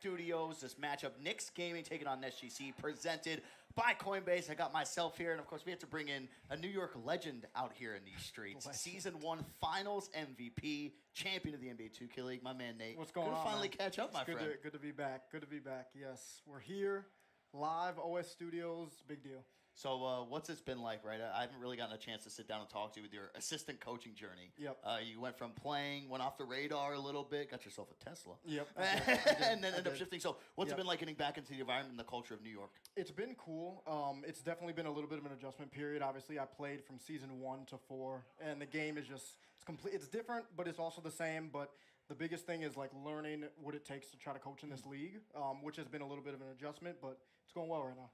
studios. This matchup, Knicks Gaming taking on NetsGC, presented by Coinbase. I got myself here, and of course, we have to bring in a New York legend out here in these streets. Season 1 Finals MVP, champion of the NBA 2K League, my man Nate. What's going on? Finally catch up, my friend. Good to be back. Good to be back. Yes, we're here, live, OS Studios. Big deal. So what's it been like, right? I haven't really gotten a chance to sit down and talk to you with your assistant coaching journey. Yep. You went from playing, went off the radar a little bit, got yourself a Tesla. Yep. And then ended up shifting. So what's it been like getting back into the environment and the culture of New York? It's been cool. It's definitely been a little bit of an adjustment period. Obviously, I played from season 1 to 4, and the game is just, it's complete. It's different, but it's also the same. But the biggest thing is like learning what it takes to try to coach in this league, which has been a little bit of an adjustment, but it's going well right now.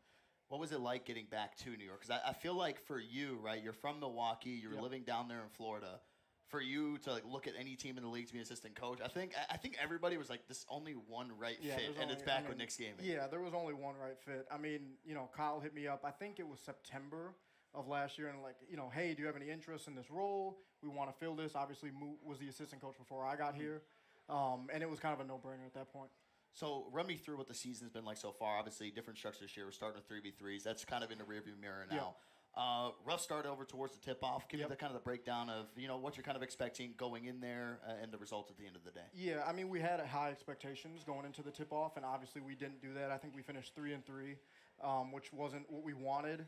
What was it like getting back to New York? Because I feel like for you, right, you're from Milwaukee, you're living down there in Florida. For you to like look at any team in the league to be an assistant coach, I think everybody was like, this only one right fit, and it's back with Knicks Gaming. Yeah, there was only one right fit. I mean, you know, Kyle hit me up. I think it was September of last year, and like, you know, hey, do you have any interest in this role? We want to fill this. Obviously, Moot was the assistant coach before I got here, and it was kind of a no-brainer at that point. So run me through what the season's been like so far. Obviously, different structure this year. We're starting with 3v3s. That's kind of in the rearview mirror now. Rough start over towards the tip-off. Give me the kind of the breakdown of, you know, what you're kind of expecting going in there and the results at the end of the day. Yeah, I mean, we had high expectations going into the tip-off, and obviously we didn't do that. I think we finished 3-3, which wasn't what we wanted.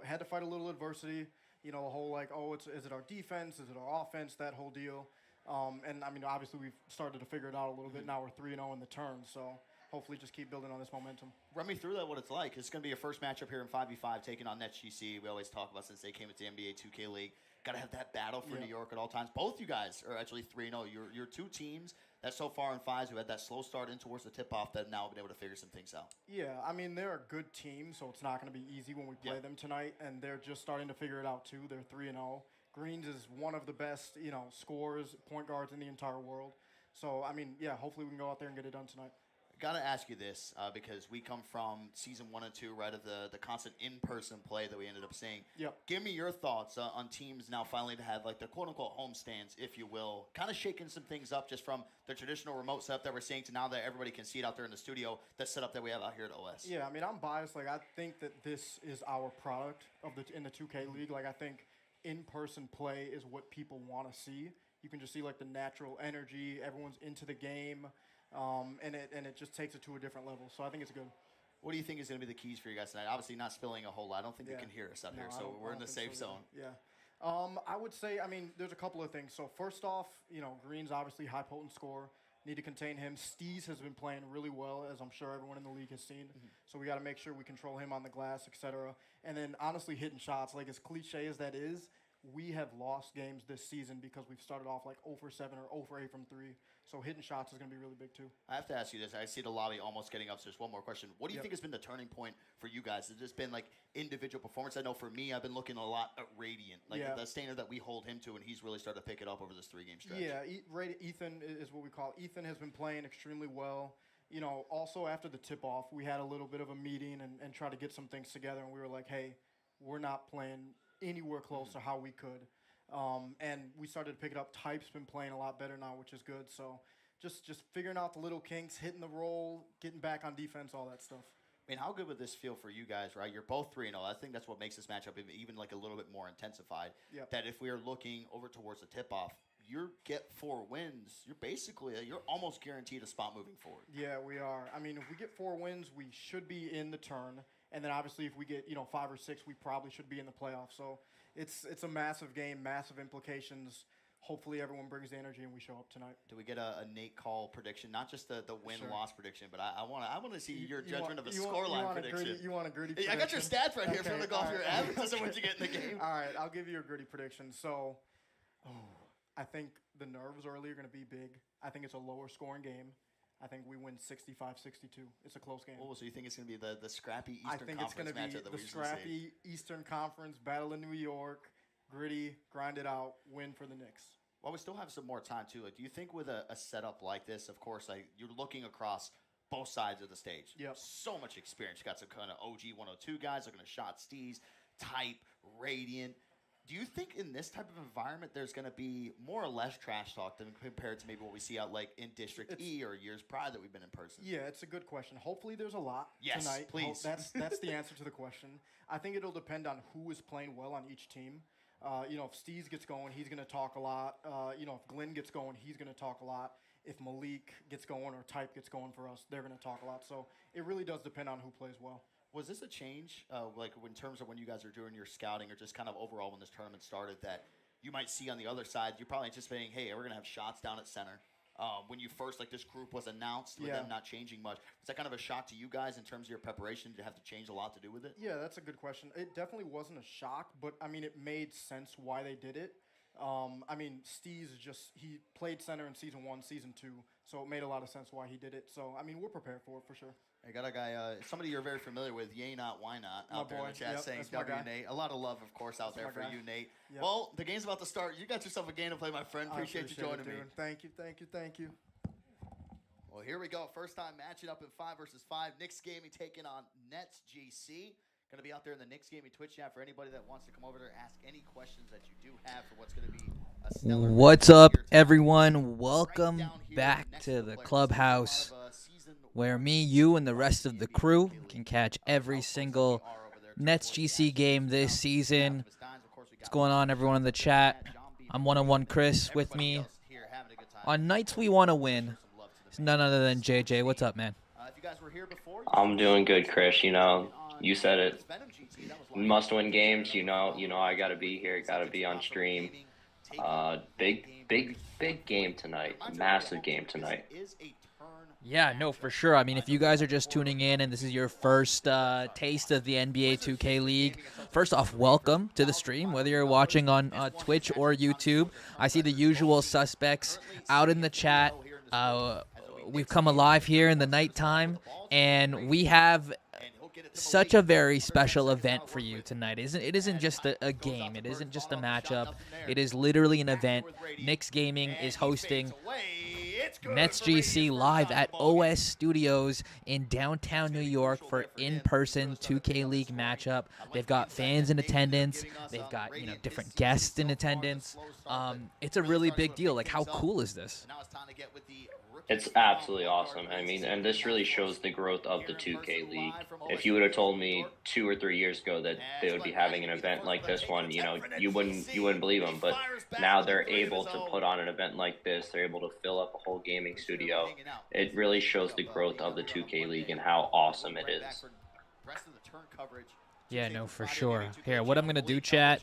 Had to fight a little adversity. You know, the whole like, oh, is it our defense? Is it our offense? That whole deal. And I mean, obviously we've started to figure it out a little bit. Now we're 3-0 in the turn, so hopefully just keep building on this momentum. Run me through that, what it's like. It's going to be your first matchup here in 5v5, taking on NetsGC. We always talk about since they came into the NBA 2K League. Got to have that battle for New York at all times. Both you guys are actually 3-0. You're two teams that so far in fives who had that slow start in towards the tip-off that have now been able to figure some things out. Yeah, I mean, they're a good team, so it's not going to be easy when we play them tonight, and they're just starting to figure it out too. They're 3-0. Greens is one of the best, you know, scorers, point guards in the entire world. So, I mean, yeah, hopefully we can go out there and get it done tonight. Got to ask you this because we come from season 1 and 2, right, of the constant in-person play that we ended up seeing. Yep. Give me your thoughts on teams now finally to have like their quote-unquote home stands, if you will, kind of shaking some things up just from the traditional remote setup that we're seeing to now that everybody can see it out there in the studio, that setup that we have out here at OS. Yeah, I mean, I'm biased. Like, I think that this is our product of in the 2K League. Like, I think in-person play is what people want to see. You can just see like the natural energy. Everyone's into the game. And it just takes it to a different level. So I think it's good. What do you think is going to be the keys for you guys tonight? Obviously not spilling a whole lot. I don't think you can hear us out here, so we're in the safe zone. Yeah. I would say, I mean, there's a couple of things. So first off, you know, Green's obviously high potent scorer. Need to contain him. Steez has been playing really well, as I'm sure everyone in the league has seen. So we got to make sure we control him on the glass, etc. And then honestly hitting shots, like as cliche as that is, we have lost games this season because we've started off like 0 for 7 or 0 for 8 from 3. So hitting shots is going to be really big too. I have to ask you this. I see the lobby almost getting up, so there's one more question. What do you think has been the turning point for you guys? Has it just been like individual performance? I know for me, I've been looking a lot at Radiant, like the standard that we hold him to, and he's really started to pick it up over this 3-game stretch. Yeah, Ethan is what we call it. Ethan has been playing extremely well. You know, also after the tip-off, we had a little bit of a meeting and tried to get some things together, and we were like, hey, we're not playing anywhere close to how we could. And we started to pick it up. Type's been playing a lot better now, which is good. So just figuring out the little kinks, hitting the roll, getting back on defense, all that stuff. I mean, how good would this feel for you guys, right? You're both 3-0. I think that's what makes this matchup even like a little bit more intensified. Yep. That if we are looking over towards the tip-off, you get 4 wins. You're almost guaranteed a spot moving forward. Yeah, we are. I mean, if we get 4 wins, we should be in the turn. And then obviously if we get, 5 or 6, we probably should be in the playoffs. So it's a massive game, massive implications. Hopefully everyone brings the energy and we show up tonight. Do we get a Nate Call prediction? Not just the win-loss prediction, but I want to see your judgment of a scoreline prediction. You want a gritty prediction? I got your stats right here from the golf your average. This is what you get in the game. All right, I'll give you a gritty prediction. So, I think the nerves early are going to be big. I think it's a lower scoring game. I think we win 65-62. It's a close game. Oh, so you think it's going to be the scrappy Eastern Conference matchup? I think it's going to be the scrappy Eastern Conference, Battle of New York, gritty, grind it out, win for the Knicks. Well, we still have some more time, too. Like, do you think with a setup like this, of course, like you're looking across both sides of the stage. Yep. So much experience. You got some kind of OG 102 guys looking to shot Steez, Type, Radiant. Do you think in this type of environment there's going to be more or less trash talk than compared to maybe what we see out like in District E or years prior that we've been in person? Yeah, it's a good question. Hopefully there's a lot tonight. Please. That's the answer to the question. I think it'll depend on who is playing well on each team. If Steez gets going, he's going to talk a lot. If Glenn gets going, he's going to talk a lot. If Malik gets going or Type gets going for us, they're going to talk a lot. So it really does depend on who plays well. Was this a change, like in terms of when you guys are doing your scouting or just kind of overall when this tournament started that you might see on the other side? You're probably anticipating, hey, we're going to have shots down at center. When you first, like this group was announced with them not changing much, was that kind of a shock to you guys in terms of your preparation? Did it have to change a lot to do with it? Yeah, that's a good question. It definitely wasn't a shock, but, I mean, it made sense why they did it. Steez he played center in Season 1, Season 2, so it made a lot of sense why he did it. So, I mean, we're prepared for it for sure. I got a guy, somebody you're very familiar with, Yay Not, Why Not, out there in the chat saying W, Nate. A lot of love, of course, out there for you, Nate. Yep. Well, the game's about to start. You got yourself a game to play, my friend. Appreciate you joining me. Thank you. Well, here we go. First time matching up in 5 versus 5. Knicks Gaming taking on NetsGC. Going to be out there in the Knicks Gaming Twitch chat for anybody that wants to come over there, ask any questions that you do have for what's going to be a stellar. What's up, everyone? Welcome back to the clubhouse where me, you, and the rest of the crew can catch every single NetsGC game this season. What's going on, everyone in the chat? I'm one-on-one Chris with me. On nights we want to win, it's none other than JJ. What's up, man? I'm doing good, Chris. You said it. Must-win games. I got to be here. Got to be on stream. Big game tonight. Massive game tonight. Yeah, no, for sure. I mean, if you guys are just tuning in and this is your first taste of the NBA 2K League, first off, welcome to the stream, whether you're watching on Twitch or YouTube. I see the usual suspects out in the chat. We've come alive here in the nighttime, and we have such a very special event for you tonight. It isn't just a game. It isn't just a matchup. It is literally an event. Knicks Gaming is hosting NetsGC live at OS Studios in downtown New York for in-person 2K League matchup. They've got fans in attendance. They've got different guests in attendance. It's a really big deal. Like, how cool is this? It's absolutely awesome. I mean, and this really shows the growth of the 2K League. If you would have told me 2 or 3 years ago that they would be having an event like this one, you wouldn't believe them. But now they're able to put on an event like this. They're able to fill up a whole gaming studio. It really shows the growth of the 2K League and how awesome it is. Yeah, no, for sure. Here, what I'm going to do, chat,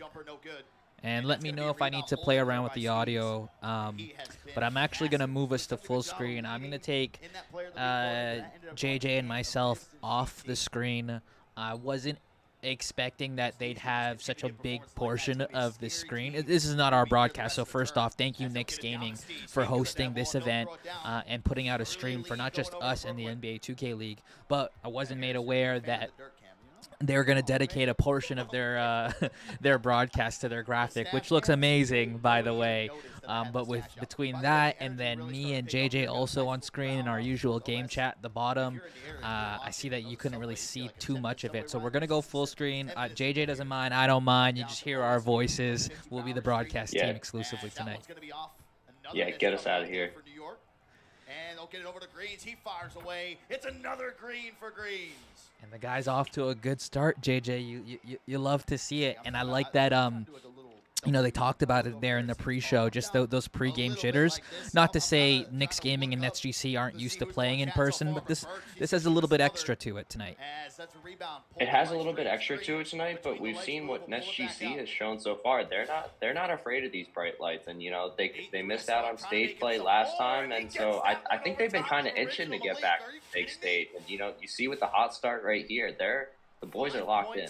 and let me know if I need to play around with the audio. But I'm actually going to move us to full screen. I'm going to take JJ and myself off the screen. I wasn't expecting that they'd have such a big portion of the screen. This is not our broadcast, so first off, thank you, Knicks Gaming, for hosting this event and putting out a stream for not just us and the NBA 2K League, but I wasn't made aware that they're going to dedicate a portion of their their broadcast to their graphic, which looks amazing, by the way. But between that and then me and JJ also on screen in our usual game chat at the bottom, I see that you couldn't really see too much of it. So we're going to go full screen. JJ doesn't mind. I don't mind. You just hear our voices. We'll be the broadcast team exclusively tonight. Yeah, get us out of here. And they'll get it over to Greens. He fires away. It's another green for Greens. And the guy's off to a good start, JJ. You love to see it. And I like that they talked about it there in the pre-show, just those pre-game jitters. Not to say Knicks Gaming and NetsGC aren't used to playing in person, but this has a little bit extra to it tonight. It has a little bit extra to it tonight, but we've seen what NetsGC has shown so far. They're not afraid of these bright lights, and they missed out on stage play last time, and so I think they've been kind of itching to get back to the big stage. And you see with the hot start right here, the boys are locked in.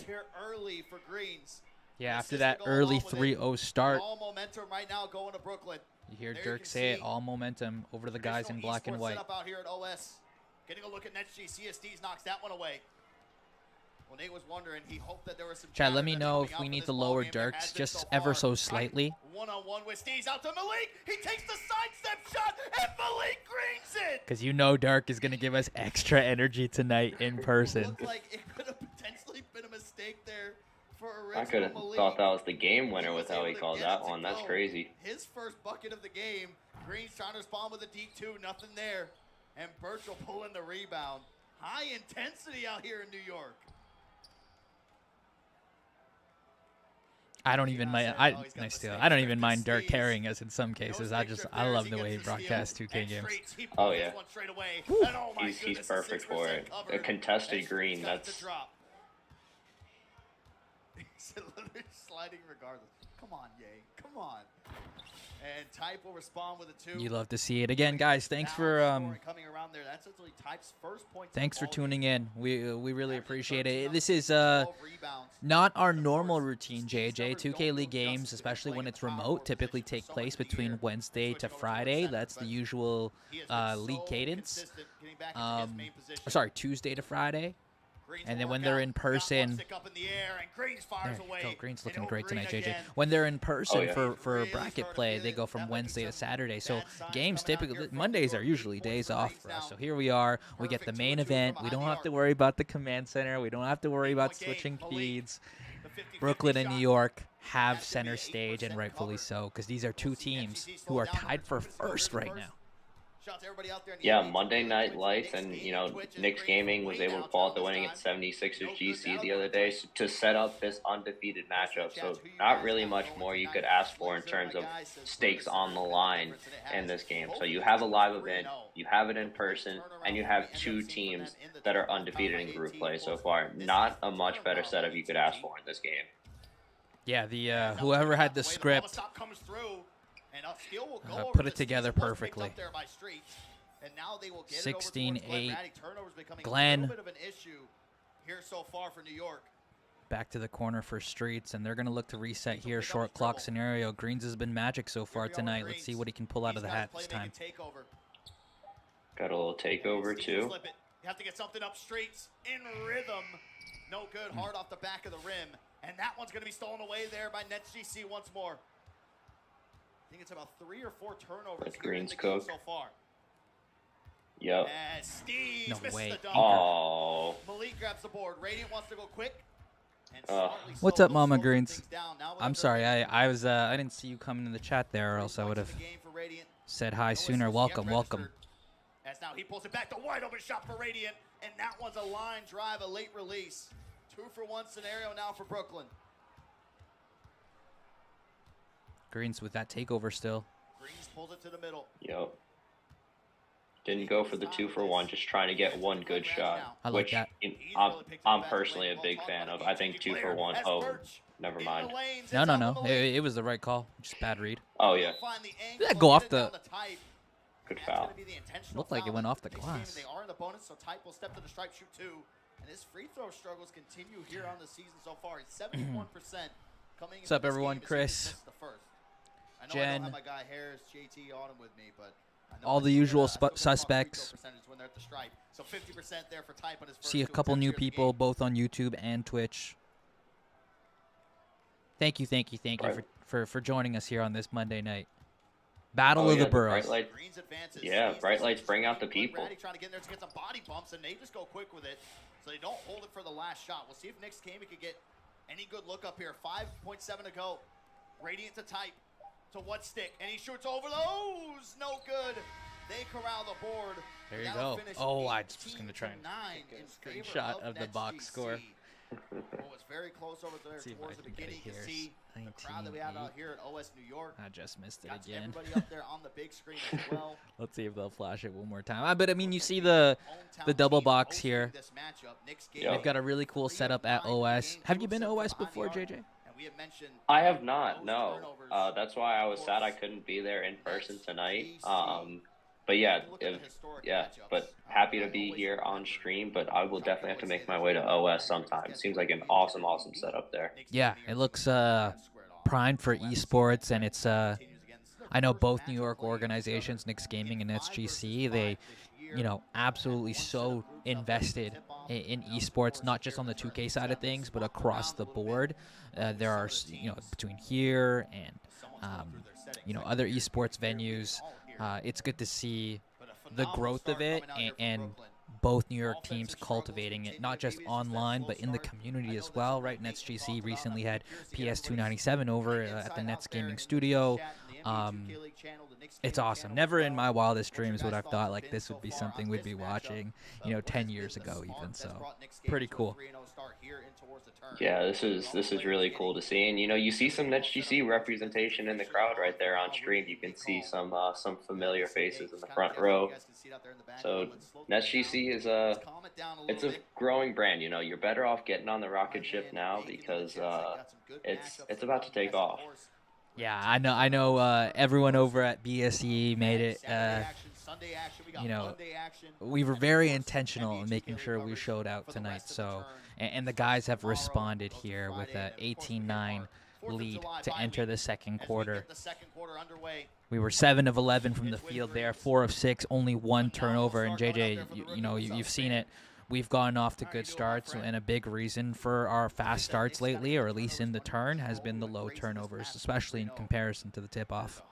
Yeah, after that early 3-0 start, all momentum right now going to Brooklyn. You hear Dirk say it, all momentum over to the guys in black and white. Out here at OS. Getting a look at NetsGC as Steez knocks that one away. Well, Nate was wondering, he hoped that there was some Chad, let me know if we need to lower Dirks just ever so slightly. One-on-one with Steez out to Malik. He takes the sidestep shot, and Malik greens it. Because Dirk is going to give us extra energy tonight in person. It looked like it could have potentially been a mistake there for a I could have thought that was the game winner with how he called that one. That's crazy. His first bucket of the game. Green's trying to respond with a deep 2, nothing there. And Birchall pulling the rebound. High intensity out here in New York. I don't even mind. I don't even mind Dirk carrying us in some cases. I love the way he broadcasts 2K games. Oh yeah, he's perfect for it. A contested green. That's sliding regardless. Come on, Ye. Come on. And Type will respond with a 2. You love to see it again, guys. Thanks for coming around there. That's actually Type's first point. Thanks for tuning in. We really appreciate it. This is not our normal routine, JJ. 2K League games, especially when it's remote, typically take place between Wednesday to Friday. That's the usual league cadence. Sorry, Tuesday to Friday. And then when they're in person, there you go. Green's looking great tonight, JJ. When they're in person for bracket play, they go from Wednesday to Saturday. So games typically, Mondays are usually days off for us. So here we are. We get the main event. We don't have to worry about the command center. We don't have to worry about switching feeds. Brooklyn and New York have center stage, and rightfully so, because these are two teams who are tied for first right now. Yeah, Monday Night Lights, and Knicks Gaming was able to pull out the win against 76ers GC the other day to set up this undefeated matchup. So not really much more you could ask for in terms of stakes on the line in this game. So you have a live event, you have it in person, and you have two teams that are undefeated in group play so far. Not a much better setup you could ask for in this game. Yeah, the whoever had the script put it together perfectly. 16-8. Glenn back to the corner for Streets, and they're going to look to reset here. Short clock scenario. Greens has been magic so far tonight. Let's see what he can pull out of the hat this time. Got a little takeover too. You have to get something up Streets in rhythm. No good. Hard off the back of the rim. And that one's going to be stolen away there by NetsGC once more. I think it's about 3 or 4 turnovers here in the game so far. Yep. Steve no way. Oh. Malik grabs the board. Radiant wants to go quick. What's up, Mama Greens? I'm sorry, I didn't see you coming in the chat there, or else I would have said hi sooner. Welcome. As now he pulls it back, the wide open shot for Radiant, and that one's a line drive, a late release. 2-for-1 scenario now for Brooklyn. Greens with that takeover still. Greens pulls it to the middle. Yep. Didn't go for the 2-for-1, just trying to get one good shot. I like that. I'm personally a big fan of. I think 2-for-1. Oh, never mind. No. It was the right call. Just bad read. Oh yeah. Did that go off the? Good foul. Looked like it went off the glass. They are in the bonus, so Type will step to the stripe, shoot 2, and his free throw struggles continue here on the season so far. He's 71% coming. What's up, everyone? Chris. I don't have my guy Harris, JT on him with me, but all the usual suspects. So 50% there for Type on his first See a couple new people, both on YouTube and Twitch. Thank you for joining us here on this Monday night. Battle of the Boroughs. Bright lights bring out the people. Trying to get in there to get some body bumps, and they just go quick with it, so they don't hold it for the last shot. We'll see if Knicks Gaming could get any good look up here. 5.7 to go. Radiant to Type. To what stick? And he shoots over those. No good. They corral the board. There you go. Oh, I just was going to try and take a screenshot of the box score. Well, it's very close over there towards the beginning. You can see the crowd that we have out here at OS New York. I just missed it again. Everybody up there on the big screen as well. Let's see if they'll flash it one more time. But I mean, you see the double box here. They've got a really cool setup at OS. Have you been to OS before, JJ? I have not, no. That's why I was sad I couldn't be there in person tonight. But but happy to be here on stream, but I will definitely have to make my way to OS sometime. It seems like an awesome setup there. Yeah, it looks primed for esports, and it's I know both New York organizations, Knicks Gaming and NetsGC, they absolutely so invested in esports, not just on the 2K side of things, but across the board. There are, between here and, other esports venues, it's good to see the growth of it and both New York teams cultivating it, not just online, but in the community as well, right? NetsGC recently had PS297 over at the Nets Gaming Studio. It's awesome. Never in my wildest dreams would I have thought like this would be something we'd be watching, 10 years ago even. So pretty cool. Yeah, this is really cool to see, and you see some NetsGC representation in the crowd right there on stream. You can see some familiar faces in the front row. So NetsGC is it's a growing brand. You're better off getting on the rocket ship now because it's about to take off. Yeah, I know. Everyone over at BSE made it. We were very intentional in making sure we showed out tonight. So, and the guys have responded here with an 18-9 lead to enter the second quarter. We were 7 of 11 from the field there, 4 of 6, only 1 turnover. And JJ, you've seen it. We've gotten off to good starts, and a big reason for our fast starts lately, or at least in the turn, has been the low turnovers, especially in comparison to the tip-off.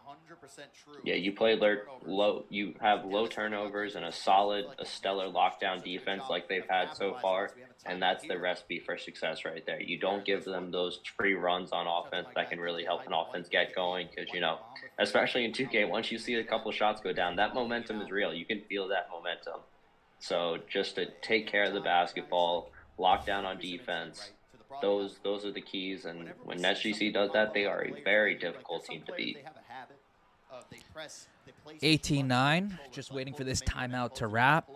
Yeah, you play low. You have low turnovers and a stellar lockdown defense like they've had so far, and that's the recipe for success right there. You don't give them those free runs on offense that can really help an offense get going because, especially in 2K, once you see a couple shots go down, that momentum is real. You can feel that momentum. So just to take care of the basketball, lock down on defense, those are the keys. And when NetsGC does that, they are a very difficult team to beat. 18-9, just waiting for this timeout to wrap.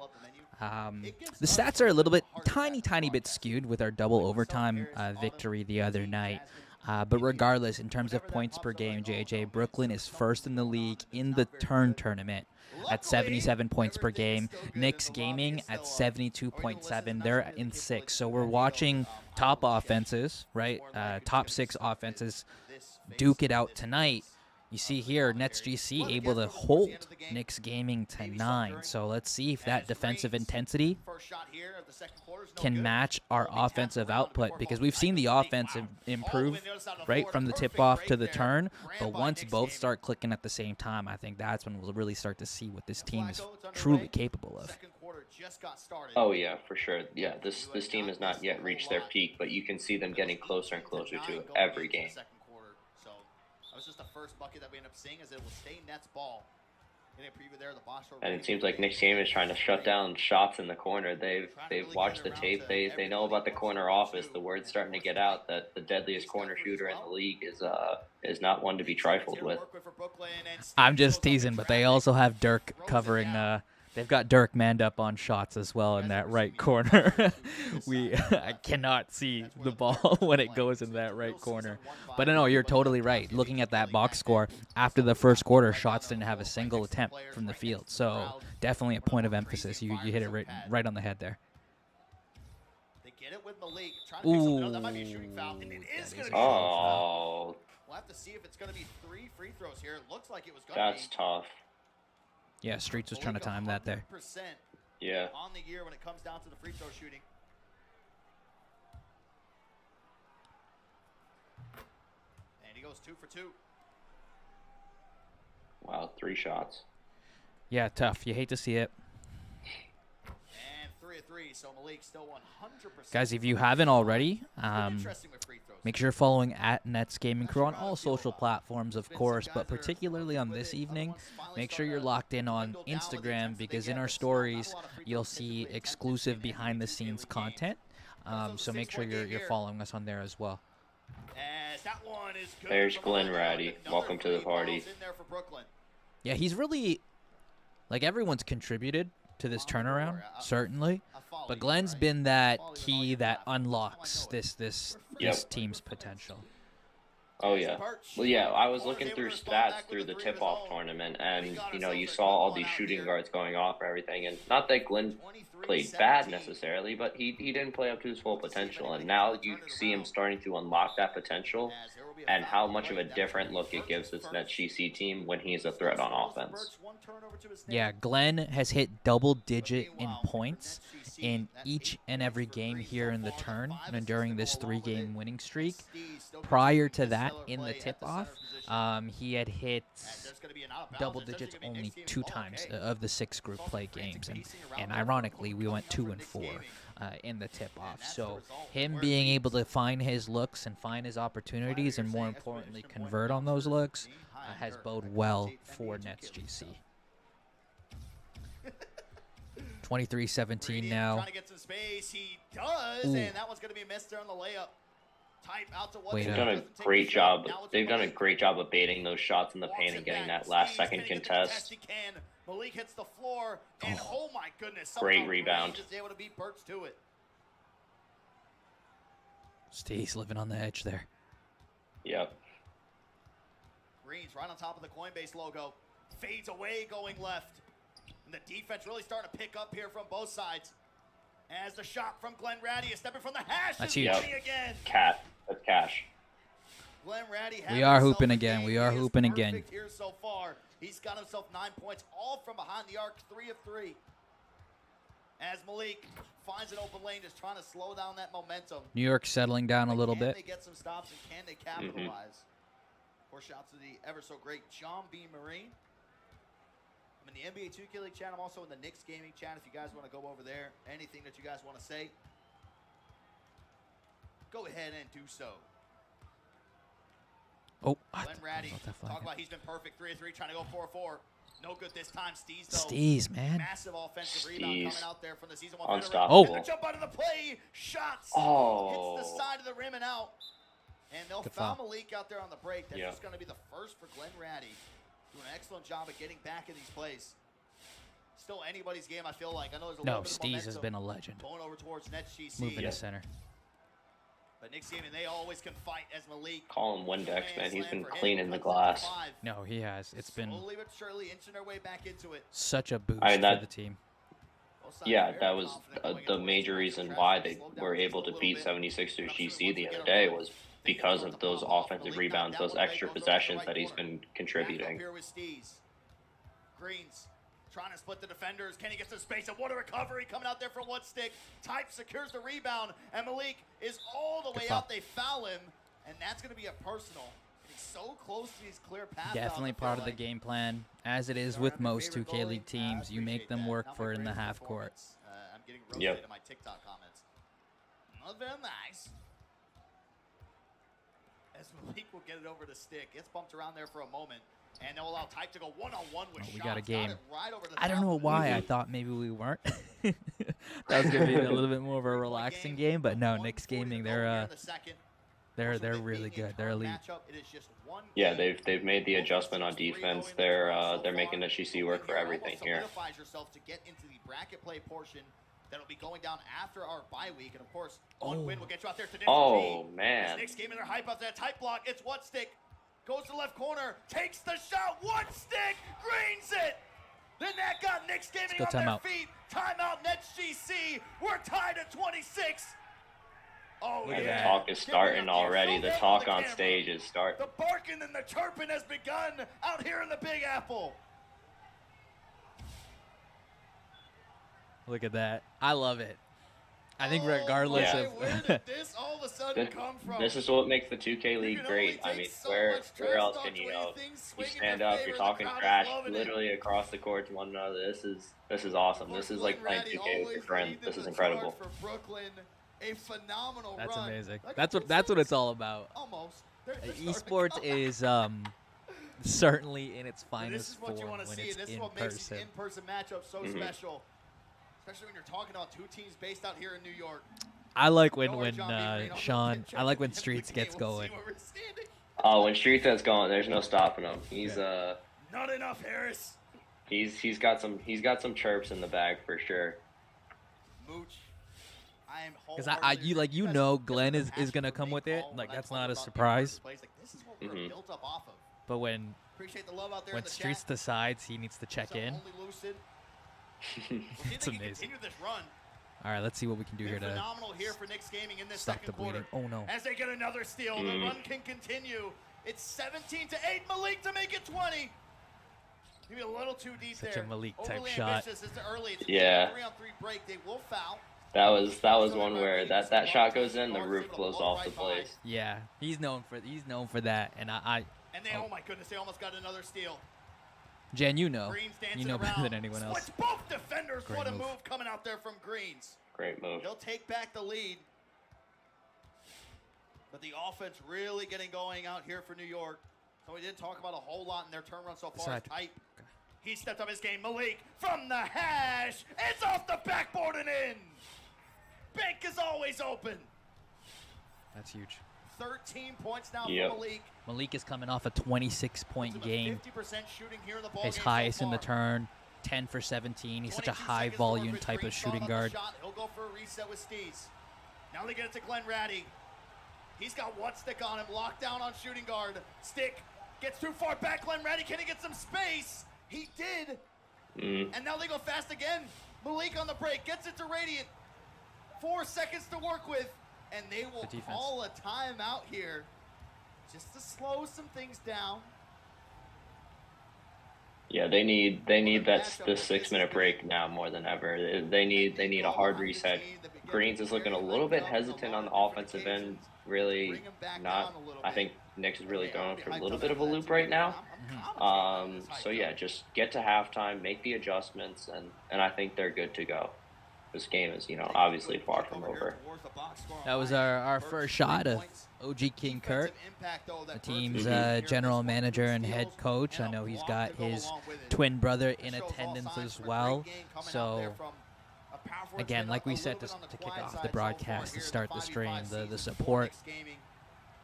The stats are a little bit, tiny bit skewed with our double overtime victory the other night. But regardless, in terms of points per game, JJ, Brooklyn is first in the league in the turn tournament at 77 points per game. Knicks Gaming at 72.7. They're in 6th. So we're watching top offenses, right? Top 6 offenses duke it out tonight. You see here, NetsGC able to hold Knicks Gaming to 9. So let's see if that defensive intensity can match our offensive output, because we've seen the offense improve right from the tip-off to the turn. But once both start clicking at the same time, I think that's when we'll really start to see what this team is truly capable of. Oh, yeah, for sure. Yeah, this team has not yet reached their peak, but you can see them getting closer and closer to it every game. That was just the first bucket that we end up seeing, as it will stay Nets ball. And it seems like Knicks Game is trying to shut down shots in the corner. They've watched the tape. They know about the corner office. The word's starting to get out that the deadliest corner shooter in the league is not one to be trifled with. I'm just teasing, but they also have Dirk covering. They've got Dirk manned up on shots as well in that right corner. I cannot see the ball when it goes in that right corner. But no, you're totally right. Looking at that box score, after the first quarter, shots didn't have a single attempt from the field. So definitely a point of emphasis. You hit it right on the head there. Ooh. That might be a shooting foul. And it is going to be Oh. We'll have to see if it's going to be 3 free throws here. It looks like it was going to be. That's tough. Yeah, Streets was trying to time that there. Yeah. On the year when it comes down to the free throw shooting. And he goes 2 for 2. Wow, 3 shots. Yeah, tough. You hate to see it. And 3 of 3, so Malik still 100%. Guys, if you haven't already, make sure you're following at Nets Gaming Crew on all social platforms, of course, but particularly on this evening, make sure you're locked in on Instagram, because in our stories, you'll see exclusive behind-the-scenes content. So make sure you're following us on there as well. There's Glenn Ratty. Welcome to the party. Yeah, he's really, everyone's contributed to this turnaround, certainly. But Glenn's been that key that unlocks this team's potential. Oh, yeah. Well, yeah, I was looking through stats through the tip-off tournament, and, you saw all these shooting guards going off and everything. And not that Glenn played bad necessarily, but he didn't play up to his full potential. And now you see him starting to unlock that potential, and how much of a different look it gives this NetsGC team when he's a threat on offense. Yeah, Glenn has hit double-digit in points in each and every game here in the turn and during this 3-game winning streak. Prior to that, in the tip-off, he had hit double digits only 2 times of the 6 group play games, and ironically, we went 2 and 4 in the tip-off. So him being able to find his looks and find his opportunities, and more importantly, convert on those looks, has bode well for NetsGC. 23-17 now. Trying to get some space. He does, and that one's going to be missed there on the layup. Type out to They've done a great job. They've done a great job of baiting those shots in the paint and getting that last-second contest. Malik hits the floor, and oh my goodness, great rebound. Is able to beat Burks to it. Steve's living on the edge there. Yep. Green's right on top of the Coinbase logo. Fades away going left. And the defense really starting to pick up here from both sides. As the shot from Glenn Ratty is stepping from the hash. That's huge. Again. That's cash. Glenn Ratty we are hooping again. We are hooping again. Here so far. He's got himself 9 points, all from behind the arc, 3 of 3. As Malik finds an open lane, just trying to slow down that momentum. New York settling down a little bit. Can they get some stops, and can they capitalize? Of course, shouts to the ever so great John B. Marine. I'm in the NBA 2K League chat. I'm also in the Knicks gaming chat. If you guys want to go over there, anything that you guys want to say, go ahead and do so. Oh, Glenn Ratty, talk about he's been perfect. 3 of 3, trying to go 4 of 4. No good this time. Steez, though. Steez, man. Massive offensive rebound coming out there from the season 1 veteran. Unstoppable. And the jump out of the play. Shots. Oh. Hits the side of the rim and out. And they'll foul Malik out there on the break. That's just going to be the first for Glenn Ratty. Doing an excellent job of getting back in these plays. Still anybody's game, I feel like. I know there's a little bit of momentum. Steez has been a legend. Going over towards NetsGC. Moving to center. But Knicks game, and they always can fight as Malik. Call him Windex, man. He's been cleaning the glass. No, he has. It's been slowly but surely inching their way back into it. Such a boost for the team. Yeah, that was the major reason why they were able to beat 76ers GC the other day, was because of those offensive rebounds, those extra possessions that he's been contributing. Greens trying to split the defenders. Can he get some space? And what a recovery coming out there for one stick. Type secures the rebound, and Malik is all the way out. They foul him, and that's going to be a personal. He's so close to these clear paths. Definitely part of the game plan, as it is with most 2K League teams. You make them work for in the half court. I'm getting roasted in my TikTok comments. Not very nice. As Malik will get it over the stick. It's bumped around there for a moment. And they'll allow Type to go one-on-one with shots. We got a game. Right over the I don't know why I thought maybe we weren't. That was going to be a little bit more of a relaxing game, but no, Knicks Gaming, they're really good. They're elite. Yeah, they've made the adjustment on defense. They're making NetsGC work for everything here. Yourself to get into the bracket play portion that'll be going down after our bye week, and of course, one win will get you out there to man. Knicks Gaming, they're hype out there. Type block. It's one stick. Goes to the left corner, takes the shot, one stick, greens it. Then that got Knicks Gaming on their feet. Timeout, NetsGC. We're tied at 26. Oh, yeah. The talk is starting already. The talk on stage is starting. The barking and the chirping has begun out here in the Big Apple. Look at that. I love it. I think regardless of where did this all of a sudden come from? This is what makes the 2K League great. I mean, where else can you stand up, you're talking trash literally across the court to one another. This is awesome. This is like playing 2K with your friends. This is incredible. A phenomenal That's amazing. That's what it's all about. Almost. Esports is certainly in its finest form when it's in person. This is what makes the in-person matchup so special. Especially when you're talking about 2 teams based out here in New York. I like when Sean, I like when Streets gets going. Oh, when Streets gets going, there's no stopping him. He's not enough, Harris. He's got some chirps in the bag for sure. Mooch. Because you know Glenn is gonna come with it. Like, that's not a surprise. This is what we're built up off of. But when Streets decides he needs to check in. It's amazing. All right, let's see what we can do here to phenomenal here for Knicks Gaming in this stop the bleeding. Oh no! As they get another steal, the run can continue. It's 17-8. Malik to make it 20. Maybe a little too deep Such there. a Malik type Overly shot. ambitious. It's early. It's Yeah. 3-on-3 break. They will foul. That was one where that shot goes in, the roof blows off the place. Yeah, he's known for that, and And they, oh my goodness, they almost got another steal. Jen, you know better better than anyone else. Switch both defenders. Great What a move. move coming out there from Greens. Great move. They'll take back the lead. But the offense really getting going out here for New York. So we didn't talk about a whole lot in their turn run so far. Side. Tight. He stepped up his game. Malik from the hash. It's off the backboard and in. Bank is always open. That's huge. 13 points now Yep. for Malik. Malik is coming off a 26-point game. 50% shooting here in the ball His game highest so in the far. turn, 10 for 17. He's such a 22 high seconds to volume work with. type of Green shooting on the guard. shot. He'll go for a reset with Steez. Now they get it to Glenn Ratty. He's got one stick on him, locked down on shooting guard. Stick gets too far back. Glenn Ratty, can he get some space? He did. And now they go fast again. Malik on the break, gets it to Radiant. 4 seconds to work with, and they will The defense. call a timeout here just to slow some things down. Yeah, they need that the 6-minute break now more than ever. They need a hard reset. Greens is looking a little bit hesitant on the offensive end. Really not. I think Knicks is really going for a little bit of a loop right now. So yeah, just get to halftime, make the adjustments, and I think they're good to go. This game is, obviously far from over. That was our first shot of OG King Kurt, the team's general manager and head coach. I know he's got his twin brother in attendance as well. So, again, like we said to kick off the broadcast and start the stream, the support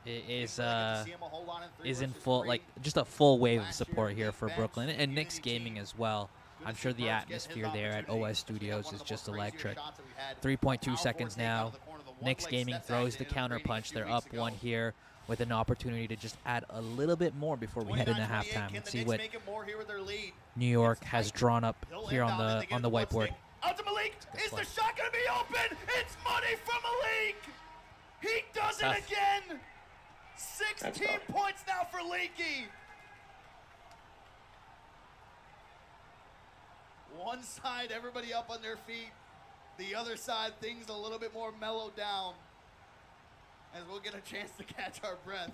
is in full, like just a full wave of support here for Brooklyn and Knicks Gaming as well. I'm sure the atmosphere there at OS Studios is just electric. 3.2 seconds now. Knicks Gaming throws the counter punch. They're up one here with an opportunity to just add a little bit more before we head into halftime and see what New York has drawn up here on the whiteboard. Out to Malik. Is the shot going to be open? It's money from Malik. He does it again. 16 points now for Leaky. One side, everybody up on their feet. The other side, things a little bit more mellowed down. As we'll get a chance to catch our breath.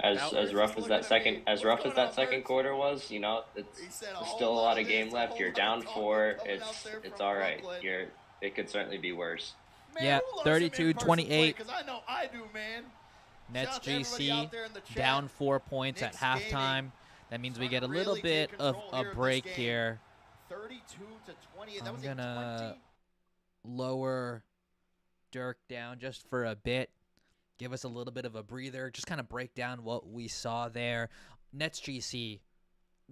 As rough as that second quarter was, there's still a lot of game left. You're down 4. It's all right. It could certainly be worse. Yeah, 32-28. Because I know I do, man. NetsGC down 4 points at halftime. That means we get a little bit of a break here. 32-28. I'm gonna lower Dirk down just for a bit. Give us a little bit of a breather. Just kind of break down what we saw there. NetsGC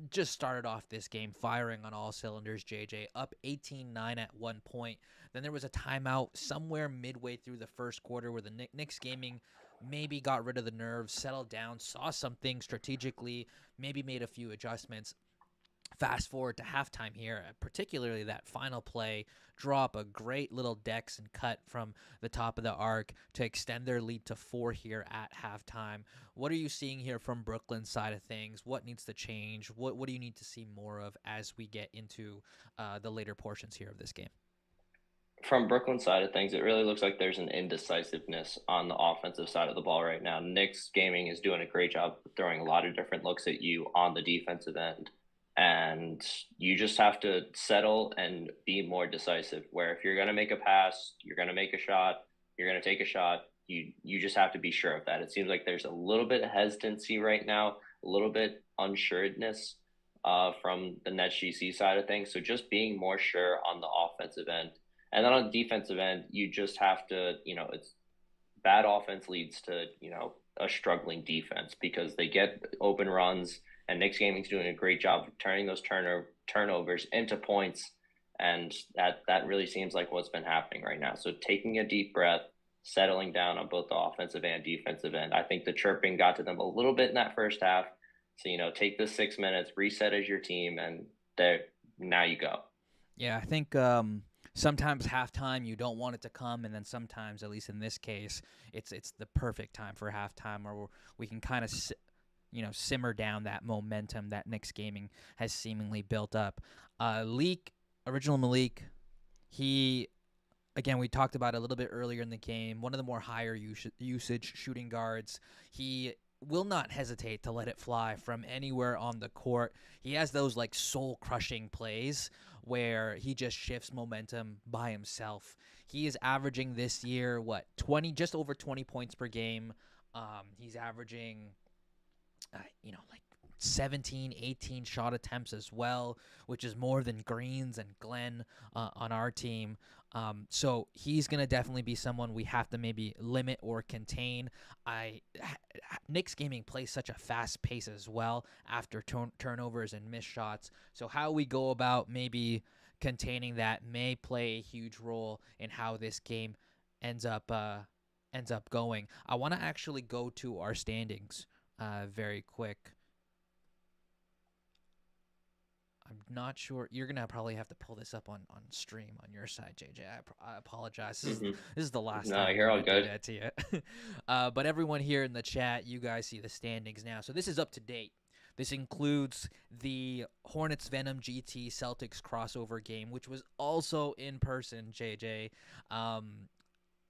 just started off this game firing on all cylinders, JJ. Up 18-9 at one point. Then there was a timeout somewhere midway through the first quarter where the Knicks Gaming maybe got rid of the nerves, settled down, saw something strategically, maybe made a few adjustments. Fast forward to halftime here, particularly that final play, drop a great little Dex and cut from the top of the arc to extend their lead to 4 here at halftime. What are you seeing here from Brooklyn's side of things? What needs to change? What do you need to see more of as we get into the later portions here of this game? From Brooklyn's side of things, it really looks like there's an indecisiveness on the offensive side of the ball right now. Knicks Gaming is doing a great job throwing a lot of different looks at you on the defensive end. And you just have to settle and be more decisive, where if you're going to make a pass, you're going to make a shot, you're going to take a shot, you just have to be sure of that. It seems like there's a little bit of hesitancy right now, a little bit unsureness from the NetsGC side of things. So just being more sure on the offensive end. And then on the defensive end, you just have to, it's bad offense leads to, a struggling defense because they get open runs. And Knicks Gaming's doing a great job of turning those turnovers into points, and that really seems like what's been happening right now. So taking a deep breath, settling down on both the offensive and defensive end. I think the chirping got to them a little bit in that first half. So, take the 6 minutes, reset as your team, and now you go. Yeah, I think sometimes halftime you don't want it to come, and then sometimes, at least in this case, it's the perfect time for halftime where we can kind of simmer down that momentum that Knicks gaming has seemingly built up. Original Malik, again, we talked about it a little bit earlier in the game, one of the more higher usage shooting guards. He will not hesitate to let it fly from anywhere on the court. He has those like soul-crushing plays where he just shifts momentum by himself. He is averaging this year, just over 20 points per game. He's averaging, like 17, 18 shot attempts as well, which is more than Greens and Glenn on our team. So he's going to definitely be someone we have to maybe limit or contain. Knicks gaming plays such a fast pace as well after turnovers and missed shots. So how we go about maybe containing that may play a huge role in how this game ends up going. I want to actually go to our standings very quick. I'm not sure. You're going to probably have to pull this up on stream on your side, JJ. I apologize. This is the last time you're all good. Do that to you. But everyone here in the chat, you guys see the standings now. So this is up to date. This includes the Hornets Venom GT Celtics crossover game, which was also in person, JJ.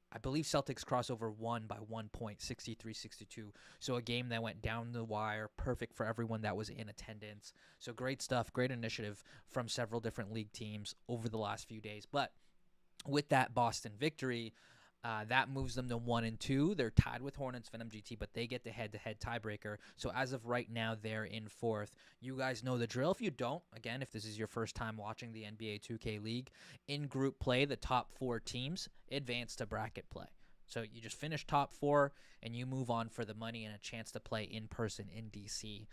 I believe Celtics crossover won by 1 point, 63-62. So a game that went down the wire, perfect for everyone that was in attendance. So great stuff, great initiative from several different league teams over the last few days. But with that Boston victory, that moves them to 1-2. They're tied with Hornets Venom GT, but they get the head-to-head tiebreaker. So as of right now, they're in fourth. You guys know the drill. If you don't, again, if this is your first time watching the NBA 2K League, in group play, the top 4 teams advance to bracket play. So you just finish top 4, and you move on for the money and a chance to play in person in DC.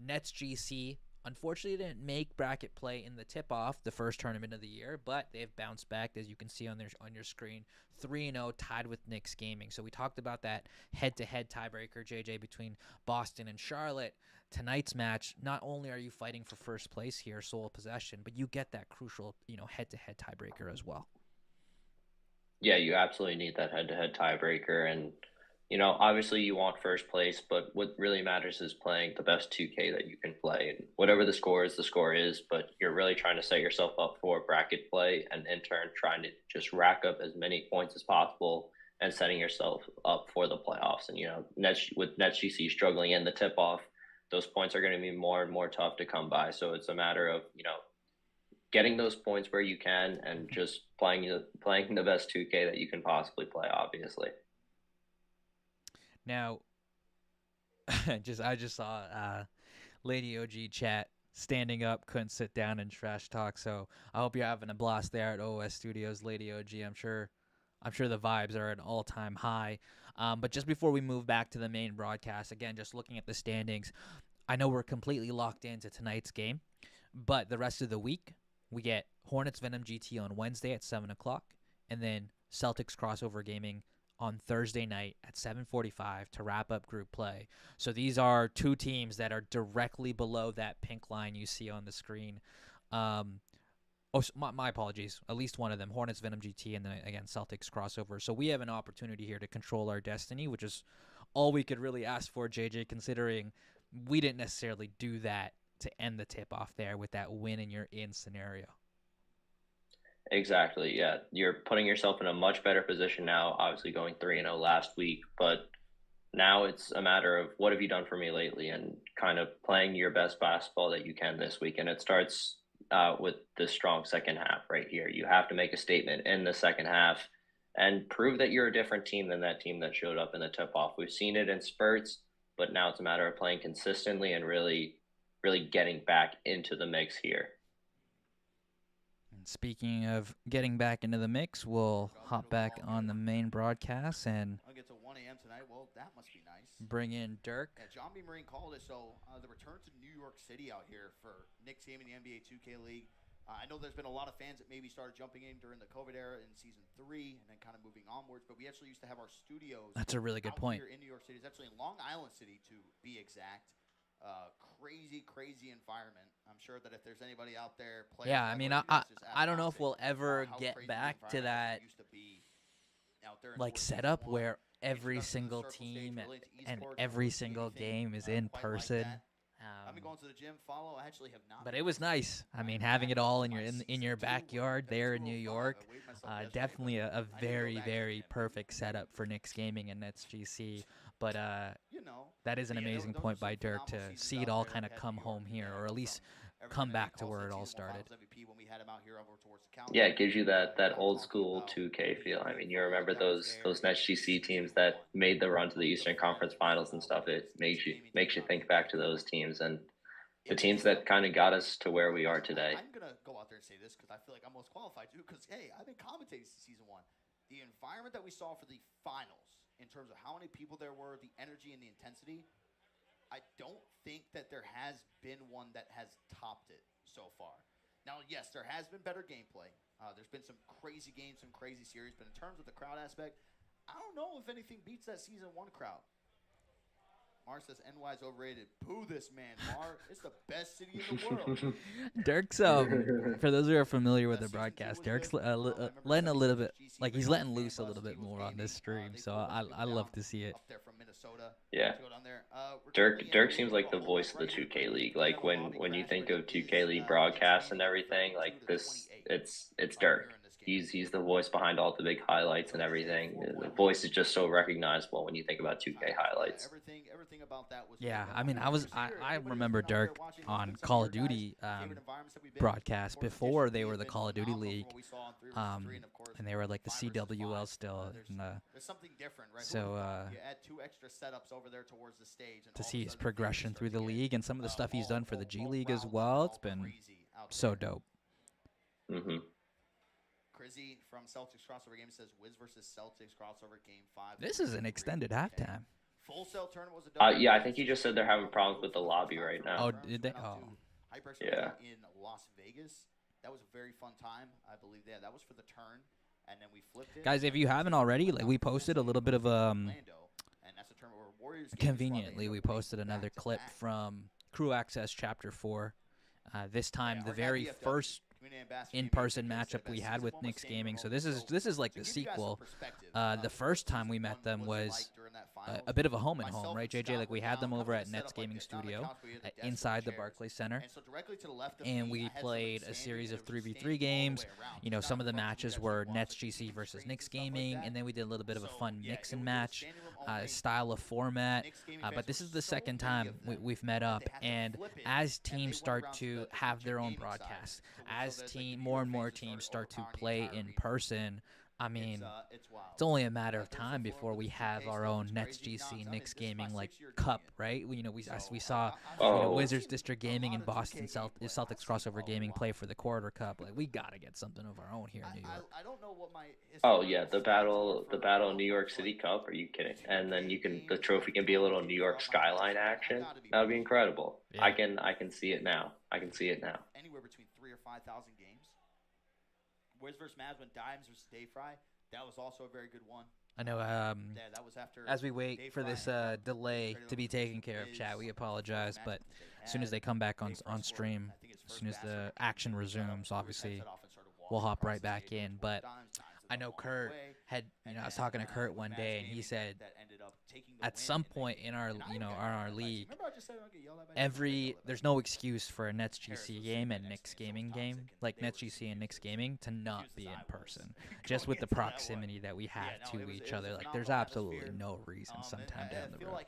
NetsGC unfortunately didn't make bracket play in the tip-off, the first tournament of the year, but they've bounced back, as you can see on your screen, 3-0, tied with Knicks Gaming. So we talked about that head-to-head tiebreaker, JJ, between Boston and Charlotte. Tonight's match, not only are you fighting for first place here, sole possession, but you get that crucial, head-to-head tiebreaker as well. Yeah, you absolutely need that head-to-head tiebreaker, and obviously you want first place, but what really matters is playing the best 2K that you can play. And whatever the score is, but you're really trying to set yourself up for bracket play and in turn trying to just rack up as many points as possible and setting yourself up for the playoffs. And, with NetsGC struggling in the tip-off, those points are going to be more and more tough to come by. So it's a matter of, getting those points where you can and just playing the best 2K that you can possibly play, obviously. Now, I just saw Lady OG chat standing up, couldn't sit down and trash talk. So I hope you're having a blast there at OS Studios, Lady OG. I'm sure the vibes are at an all-time high. But just before we move back to the main broadcast, again, just looking at the standings, I know we're completely locked into tonight's game, but the rest of the week we get Hornets Venom GT on Wednesday at 7 o'clock, and then Celtics crossover gaming on Thursday night at 7:45 to wrap up group play. So these are two teams that are directly below that pink line you see on the screen. My apologies. At least one of them, Hornets Venom GT, and then again Celtics crossover. So we have an opportunity here to control our destiny, which is all we could really ask for, JJ, considering we didn't necessarily do that to end the tip-off there with that win and you're in scenario. Exactly, yeah. You're putting yourself in a much better position now, obviously going 3-0 last week, but now it's a matter of what have you done for me lately and kind of playing your best basketball that you can this week. And it starts with the strong second half right here. You have to make a statement in the second half and prove that you're a different team than that team that showed up in the tip-off. We've seen it in spurts, but now it's a matter of playing consistently and really getting back into the mix here. Speaking of getting back into the mix, we'll hop back on the main broadcast and I'll get to 1 a.m. tonight. Well, that must be nice. Bring in Dirk. Yeah, John B. Marine called it. So the return to New York City out here for Knicks game in the NBA 2K League. I know there's been a lot of fans that maybe started jumping in during the COVID era in Season 3 and then kind of moving onwards. But we actually used to have our studios. That's a really good out point. Here in New York City. It's actually in Long Island City, to be exact. Crazy environment. I'm sure that if there's anybody out there playing, yeah, I mean, I don't know if we'll ever get back to that like setup where every single team and every single game is in person. I've been going to the gym, follow. I actually have not. But it was nice. I mean, having it all in your backyard there in New York, definitely a very, very perfect setup for Knicks Gaming and NetsGC. But that is an amazing point by Dirk to see it all kind of come home here, or at least come back to where it all started. Yeah, it gives you that old school 2K feel. I mean, you remember those NetsGC teams that made the run to the Eastern Conference Finals and stuff. It makes you think back to those teams and the teams that kind of got us to where we are today. I'm gonna go out there and say this because I feel like I'm most qualified to. Because hey, I've been commentating since season 1. The environment that we saw for the finals, in terms of how many people there were, the energy and the intensity, I don't think that there has been one that has topped it so far. Now, yes, there has been better gameplay. There's been some crazy games, some crazy series, but in terms of the crowd aspect, I don't know if anything beats that season 1 crowd. Mar says NY is overrated. Boo this man, Mar. It's the best city in the world. Dirk's, for those who are familiar with the broadcast, Dirk's letting a little bit, like he's letting loose a little bit more on this stream. So I love to see it. Yeah. Dirk seems like the voice of the 2K League. Like when you think of 2K League broadcasts and everything, like this, it's Dirk. He's the voice behind all the big highlights and everything. The voice is just so recognizable when you think about 2K highlights. Yeah, I mean, I remember Dirk on Call of Duty broadcast before they were the Call of Duty League, and they were like the CWL still. There's something different, right? So you add 2 extra setups over there towards the stage, and to see his progression through the league and some of the stuff he's done for the G League as well, it's been so dope. Mm-hmm. Crizzy from Celtics crossover game says Wiz versus Celtics crossover game 5. This is an extended halftime. Full Cell tournament was a yeah, I think you just said they're having problems with the lobby right now. Oh, did they? Oh. Yeah. In Las Vegas. That was a very fun time. I believe that was for the turn, and then we flipped it. Guys, if you haven't already, like we posted a little bit of conveniently we posted another clip from Crew Access Chapter 4. This time the very first in-person matchup we had with Knicks Gaming. So this is like the sequel. The first time we met them was a bit of a home and home, right, JJ? Like we had them over at Nets Gaming Studio inside the Barclays Center, and we played a series of 3v3 games. You know, some of the matches were NetsGC versus Knicks Gaming, and then we did a little bit of a fun mix and match style of format. But this is the second time we've met up, and as teams start to have their own broadcasts, as more and more teams start to play in person, I mean, it's only a matter of time before we have our own NetsGC Knicks Gaming like cup, right? We saw Wizards District Gaming and Boston Celtics crossover gaming play for the Quarter Cup. Like we gotta get something of our own here in New York. I don't know what my oh yeah, the battle New York City Cup. Are you kidding? And then the trophy can be a little New York skyline action. That would be incredible. Yeah. I can see it now. Anywhere between 3,000 or 5,000 games. Wiz versus Mavs when Dimes versus Dave Fry. That was also a very good one. I know. That was after as we wait Dave for this delay to be taken care of, chat, we apologize. But as soon as they come back on stream, as soon as the action resumes, obviously, we'll hop right back in. But I know Kurt had, I was talking to Kurt one day, and he said at some point in our, our league, there's no excuse for a NetsGC game and Knicks Gaming game, like NetsGC and Knicks Gaming, to not be in person. Just with the proximity that we have to each other, like there's absolutely no reason sometime down the road.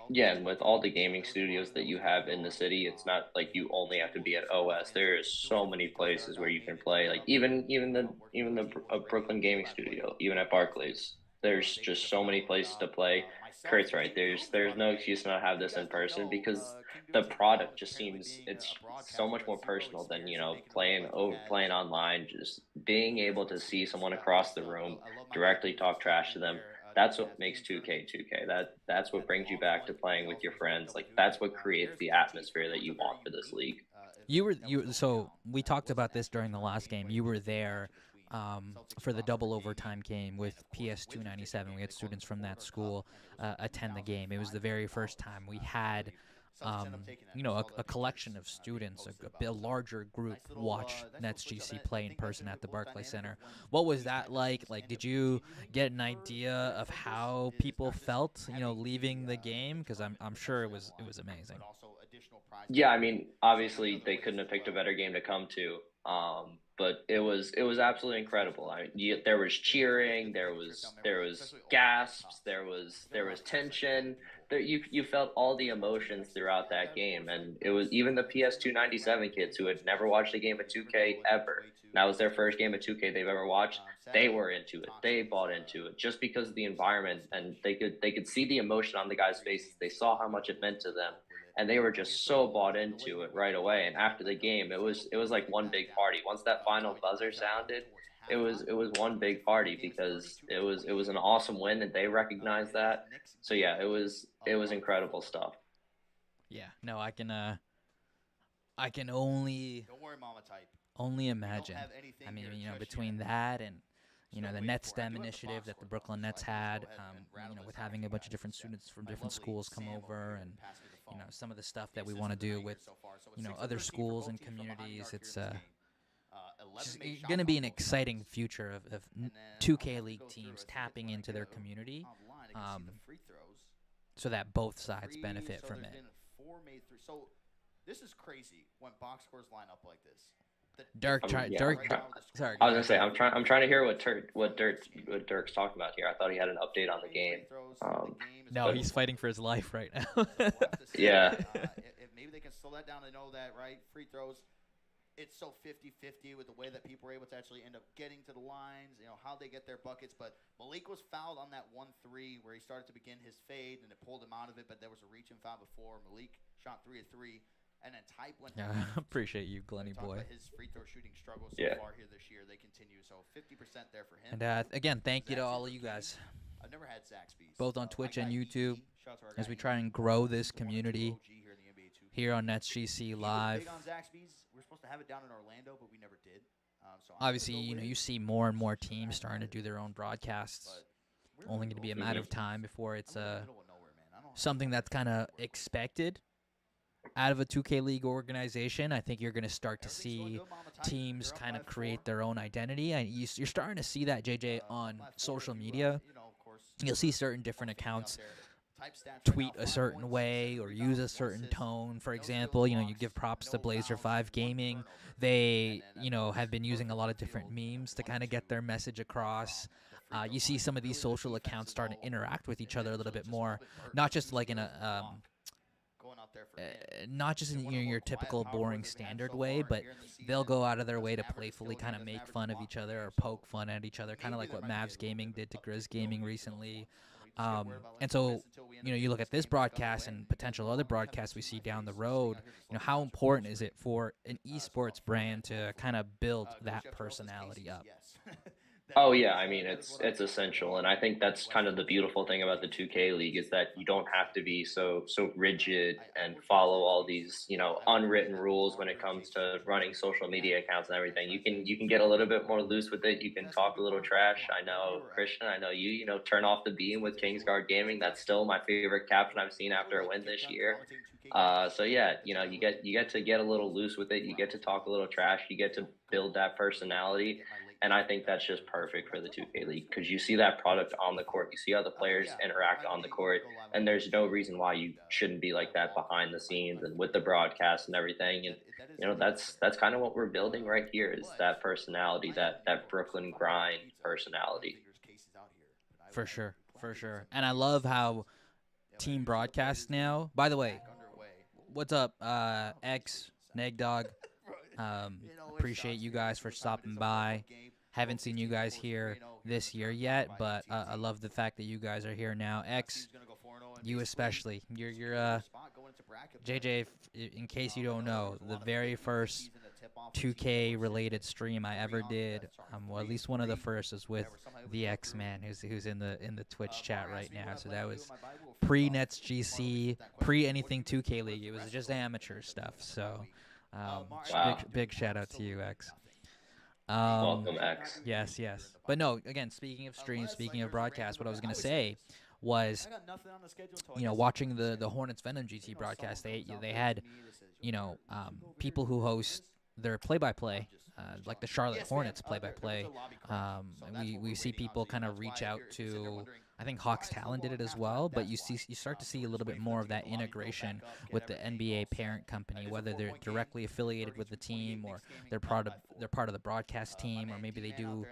Yeah, and with all the gaming studios that you have in the city, it's not like you only have to be at OS. There is so many places where you can play. Like even the Brooklyn gaming studio, even at Barclays, there's just so many places to play. Kurt's right. There's no excuse to not have this in person because the product just seems it's so much more personal than playing online. Just being able to see someone across the room, directly talk trash to them. That's what makes 2K 2K. That's what brings you back to playing with your friends. Like that's what creates the atmosphere that you want for this league. So we talked about this during the last game. You were there for the double overtime game with PS 297. We had students from that school attend the game. It was the very first time we had a collection of students, a larger group watch NetsGC play in person at the Barclays Center. What was that like? Like, did you get an idea of how people felt, leaving the game? Because I'm sure it was amazing. Yeah, I mean, obviously they couldn't have picked a better game to come to. But it was absolutely incredible. There was cheering, there was gasps, there was tension. You felt all the emotions throughout that game, and it was even the PS297 kids who had never watched a game of 2K ever. That was their first game of 2K they've ever watched. They were into it. They bought into it just because of the environment, and they could see the emotion on the guys' faces. They saw how much it meant to them, and they were just so bought into it right away. And after the game, it was like one big party. Once that final buzzer sounded, it was one big party because it was an awesome win, and they recognized that. So yeah, it was incredible stuff. Yeah, no, I can only imagine. I mean, between that and the NetSTEM initiative that the Brooklyn Nets had, with having a bunch of different students from different schools come over, and some of the stuff that we want to do with other schools and communities. It's going to be an exciting future of 2K League teams tapping into their community, so that both sides benefit from it. So this is crazy when box scores line up like this. Sorry. I was gonna say I'm trying to hear what Dirk's talking about here. I thought he had an update on the game. No, he's fighting for his life right now. Yeah. Maybe they can slow that down to know that, right? Free throws, it's so 50-50 with the way that people are able to actually end up getting to the lines, how they get their buckets. But Malik was fouled on that 1-3 where he started to begin his fade, and it pulled him out of it, but there was a reach and foul before. Malik shot 3 of 3. And then Type went. Yeah, I appreciate you, Glenny boy. His free throw shooting struggles so far here this year. They continue. So 50% there for him. And again, thank you to all of you guys. I've never had Zaxby's. Both on Twitch and YouTube, as we try and grow this community here on NetsGC Live. Big on Zaxby's. We're supposed to have it down in Orlando, but we never did. Obviously, you see more and more teams starting to do their own broadcasts. Only going to be a matter of time before it's something that's kind of expected out of a 2K League organization. I think you're going to start to see teams kind of create their own identity. And you're starting to see that, JJ, on social media. You'll see certain different accounts tweet a certain way or use a certain tone. For example, you give props to Blazer5 Gaming. They, have been using a lot of different memes to kind of get their message across. You see some of these social accounts starting to interact with each other a little bit more, not just like in a not just in your typical boring standard way, but they'll go out of their way to playfully kind of make fun of each other or poke fun at each other, kind of like what Mavs Gaming did to Grizz Gaming recently. And so, you look at this broadcast and potential other broadcasts we see down the road, how important is it for an esports brand to kind of build that personality up? Oh yeah, I mean it's essential, and I think that's kind of the beautiful thing about the 2K League is that you don't have to be so rigid and follow all these unwritten rules when it comes to running social media accounts and everything. You can get a little bit more loose with it. You can talk a little trash. I know Christian, I know you turn off the beam with Kingsguard Gaming. That's still my favorite caption I've seen after a win this year. So yeah, you get to get a little loose with it. You get to talk a little trash. You get to build that personality. And I think that's just perfect for the 2K League because you see that product on the court. You see how the players interact on the court, and there's no reason why you shouldn't be like that behind the scenes and with the broadcast and everything. And that's kind of what we're building right here is that personality, that Brooklyn grind personality. For sure. And I love how team broadcasts now. By the way, what's up, X Neg Dog? Appreciate you guys for stopping by. Haven't seen you guys here this year yet, but I love the fact that you guys are here now. X, you especially. You're JJ, in case you don't know, the very first 2K related stream I ever did, well, at least one of the first, was with the X-Man, who's in the Twitch chat right now. So that was pre-NetsGC, pre-anything 2K League. It was just amateur stuff. So Wow. big shout out to you, X. Welcome, X. Yes. But no, again, speaking of streams, speaking of broadcasts, what I was going to say was, watching the Hornets Venom GT broadcast. They had, people who host their play-by-play, like the Charlotte Hornets play-by-play. We see people kind of reach out to. I think Hawks Talon did it as well, but you start to see a little bit more of that integration with the NBA parent company, whether they're directly affiliated with the team or they're part of the broadcast team, or maybe they do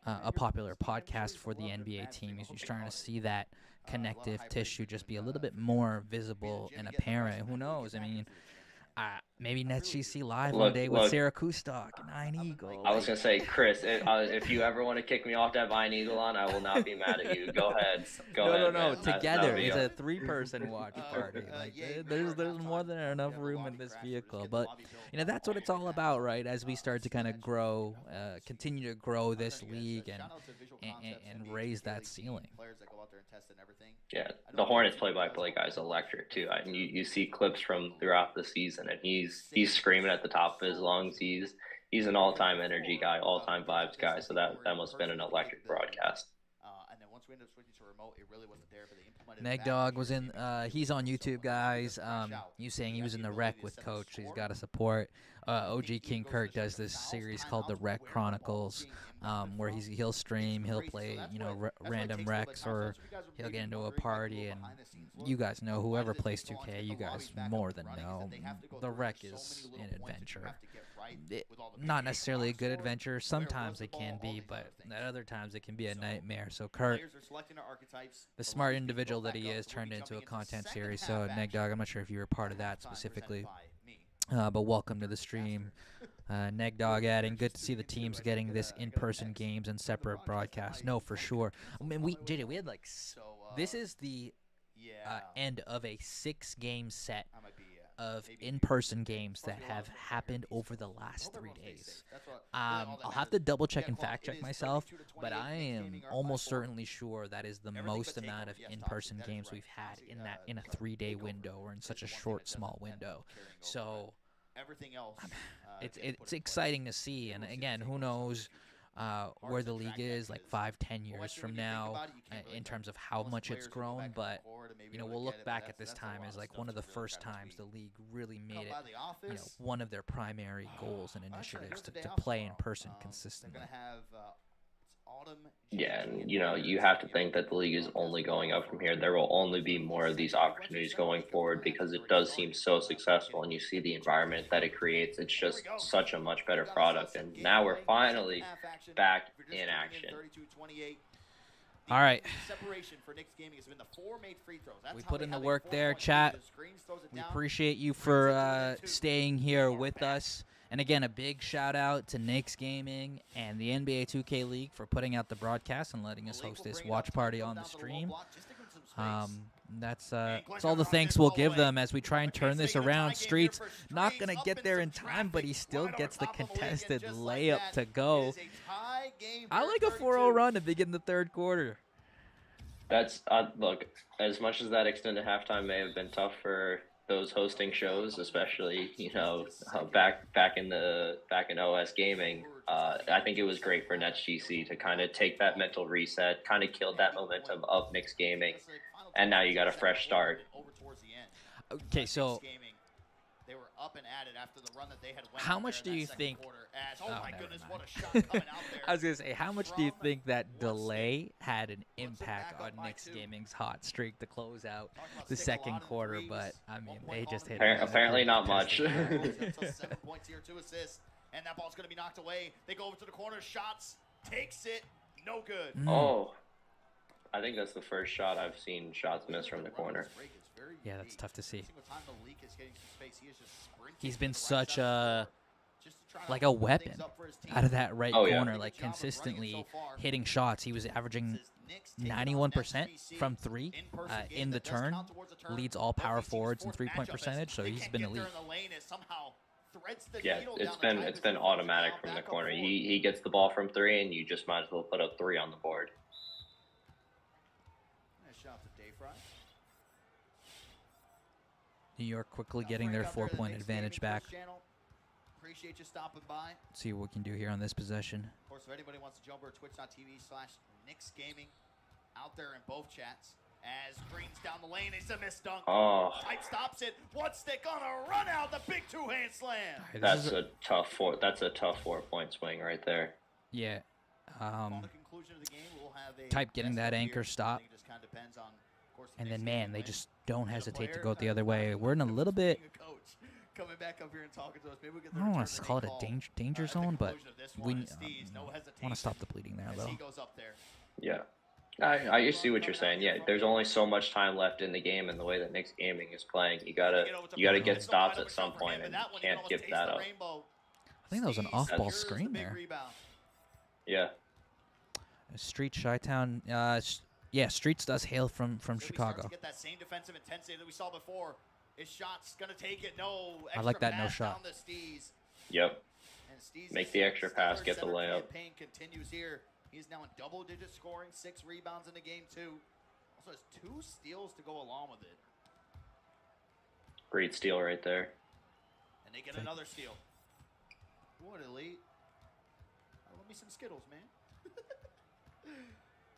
a popular podcast for the NBA team. You're starting to see that connective tissue just be a little bit more visible and apparent. Who knows? I mean, maybe NetsGC live one day with Sarah Kustok and Iron Eagle. I was gonna say, Chris, if you ever want to kick me off to have Iron Eagle on, I will not be mad at you. Go ahead. No. Together, it's a 3-person watch party. Like there's more than enough room in this vehicle. But that's what it's all about, right? As we start to kind of grow, continue to grow this league and raise that ceiling. Yeah, the Hornets play-by-play guy's electric too. You see clips from throughout the season, and he's screaming at the top of his lungs. He's an all-time energy guy, all-time vibes guy. So that must have been an electric broadcast. Neg Dog was in. He's on YouTube, guys. You saying he was in the Rec with Coach. He's got to support. OG King Kirk does this series called the Rec Chronicles, where he'll stream, he'll play random recs, or he'll get into a party. And you guys know, whoever plays 2K, you guys more than know, the Rec is an adventure. Not necessarily a good adventure. Sometimes it can be, but at other times it can be a nightmare. So Kurt, the smart individual that he is, turned into a content series. So Neg Dog, I'm not sure if you were part of that specifically, but welcome to the stream. Neg Dog adding, good to see the teams getting this in-person games and separate broadcasts. No, for sure. I mean, we had like, this is the end of a 6-game set of in-person games that have happened over the last 3 days. I'll have to double check and fact check myself, but I am almost certainly sure that is the most amount of in-person games we've had in a 3-day window, or in such a short, small window. So it's exciting to see, and again, who knows where the league is like 5-10 years from now in terms of how much it's grown, but we'll look back at this time as like one of the first times the league really made it one of their primary goals and initiatives to play in person consistently. Yeah, and you have to think that the league is only going up from here. There will only be more of these opportunities going forward, because it does seem so successful, and you see the environment that it creates. It's just such a much better product, and now we're finally back in action. All right. We put in the work there, chat. We appreciate you for staying here with us. And again, a big shout out to Knicks Gaming and the NBA 2K League for putting out the broadcast and letting us host this watch party on the stream. That's all the thanks we'll give them as we try and turn this around. Streets not going to get there in time, but he still gets the contested layup to go. I like a 4-0 run to begin the third quarter. That's look, as much as that extended halftime may have been tough for those hosting shows, especially back in OS gaming, I think it was great for NetsGC to kind of take that mental reset, kind of killed that momentum of Knicks Gaming, and now you got a fresh start. Okay, so they were up and at it after the run that they had went. How much do you think? Oh my goodness, what a shot coming out there. I was gonna say, how much do you think that delay had an impact on Knicks Gaming's hot streak to close out the second quarter? But I mean, they just hit. Apparently, not much. 7 points here, 2 assists, and that ball's gonna be knocked away. They go over to the corner, shots, takes it, no good. Oh, I think that's the first shot I've seen shots miss from the corner. Yeah, that's tough to see. He's been such a weapon out of that right corner, like consistently hitting shots. He was averaging 91% from 3 in the turn, leads all power forwards in 3-point percentage, so he's been elite. Yeah, it's been automatic from the corner. He gets the ball from 3, and you just might as well put up 3 on the board. New York quickly getting their 4-point advantage back. Appreciate you stopping by. See what we can do here on this possession. Of course, if anybody wants to jump over, twitch.tv/Knicks Gaming out there in both chats. As Green's down the lane, it's a missed dunk. Oh. Tight stops it. One stick on a run out. The big two-hand slam. Right, That's a tough 4-point swing right there. Yeah. On the conclusion of the game, we'll have a Type getting that anchor stop. I think it just kind of depends on, of course, the And Knicks then, game man, they win. just don't Get a hesitate to player, go the other way. We're in a little bit, being a coach, coming back up here and talking to us. Maybe we get I don't want to call it a danger zone, but we want to stop the bleeding there, though. He goes up there. Yeah. I see what you're saying. Yeah, there's only so much time left in the game, and the way that Knicks gaming is playing, you gotta get stops at some point, and you can't give that up. I think that was an off-ball screen there. Yeah. Street Chi-Town. Yeah, Streets does hail from Chicago. Get that same defensive intensity that we saw before. His shot's gonna take it. No. I like that no shot. Yep. Make the extra pass, get the layup. Campaign continues here. He's now in double-digit scoring, 6 rebounds in the game too. Also has 2 steals to go along with it. Great steal right there. And they get another steal. What elite. Love me some Skittles, man.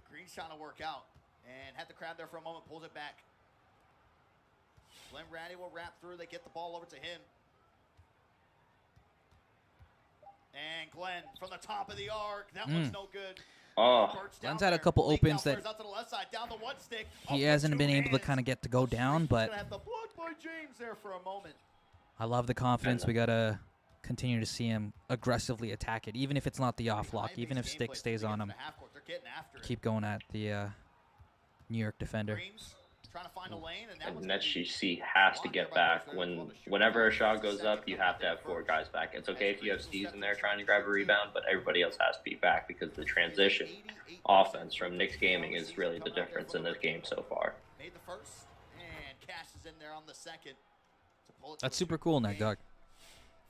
Green's trying to work out. And had the crowd there for a moment, pulls it back. Glenn Ratty will wrap through. They get the ball over to him. And Glenn from the top of the arc. That one's no good. Oh. Glenn's had a couple opens that out to the left side, down the one stick, he hasn't been able to kind of get to go down, but have the block by James there for a moment. I love the confidence. We got to continue to see him aggressively attack it, even if it's not the off lock, even if stick stays on him. Keep going at the New York defender. Trying to find a lane, and NetsGC has to get back. Whenever a shot goes up, you have to have 4 guys back. It's okay if you have Steves in there trying to grab a rebound, but everybody else has to be back because the transition offense from Knicks Gaming is really the difference in this game so far. Made the first, and Cash is in there on the second. That's super cool, Nick Dog.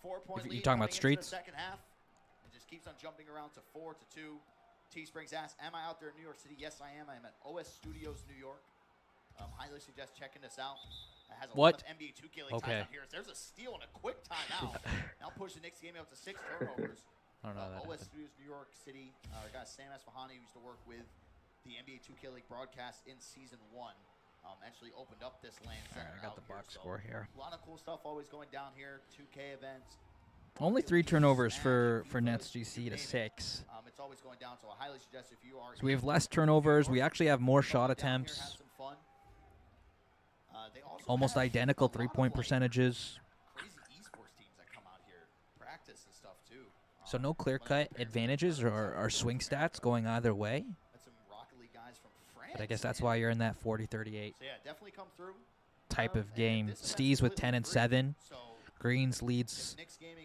4-point You're talking about Streets? Second half. It just keeps on jumping around to 4-2. T-Springs asks, am I out there in New York City? Yes, I am. I'm at OS Studios, New York. Highly suggest checking this out. It has a lot of NBA 2K League time out here. There's a steal and a quick timeout. Now push the Knicks game up to 6 turnovers. I don't know that OS Studios, New York City. Our guy Sam Esfahani, who used to work with the NBA 2K League broadcast in Season 1, actually opened up this land center. I got the box score here. A lot of cool stuff always going down here. 2K events. Only 3 turnovers for NetsGC to 6. It's always going down, so I highly suggest if you are. So we have less turnovers. We actually have more shot attempts. Almost identical 3-point percentages. Crazy esports teams that come out here, practice and stuff too. So no clear-cut advantages or swing stats going either way. Some Rocket League guys from France. But I guess that's why you're in that 40-38 So yeah, definitely come through. type of game. Steez with 10 and 7. Greens leads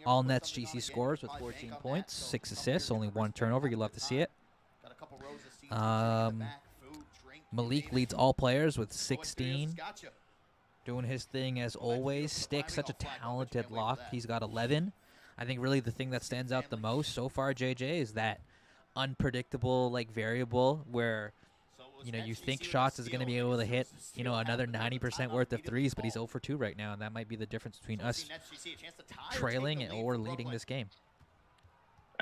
all NetsGC scores with 14 points, 6 assists, only 1 turnover. You love to see it. Malik leads all players with 16. Doing his thing as always. Stick, such a talented lock. He's got 11. I think really the thing that stands out the most so far, JJ, is that unpredictable variable where you think Shots is going to be able to hit another 90% worth of threes, but he's 0 for 2 right now, and that might be the difference between us trailing or leading this game.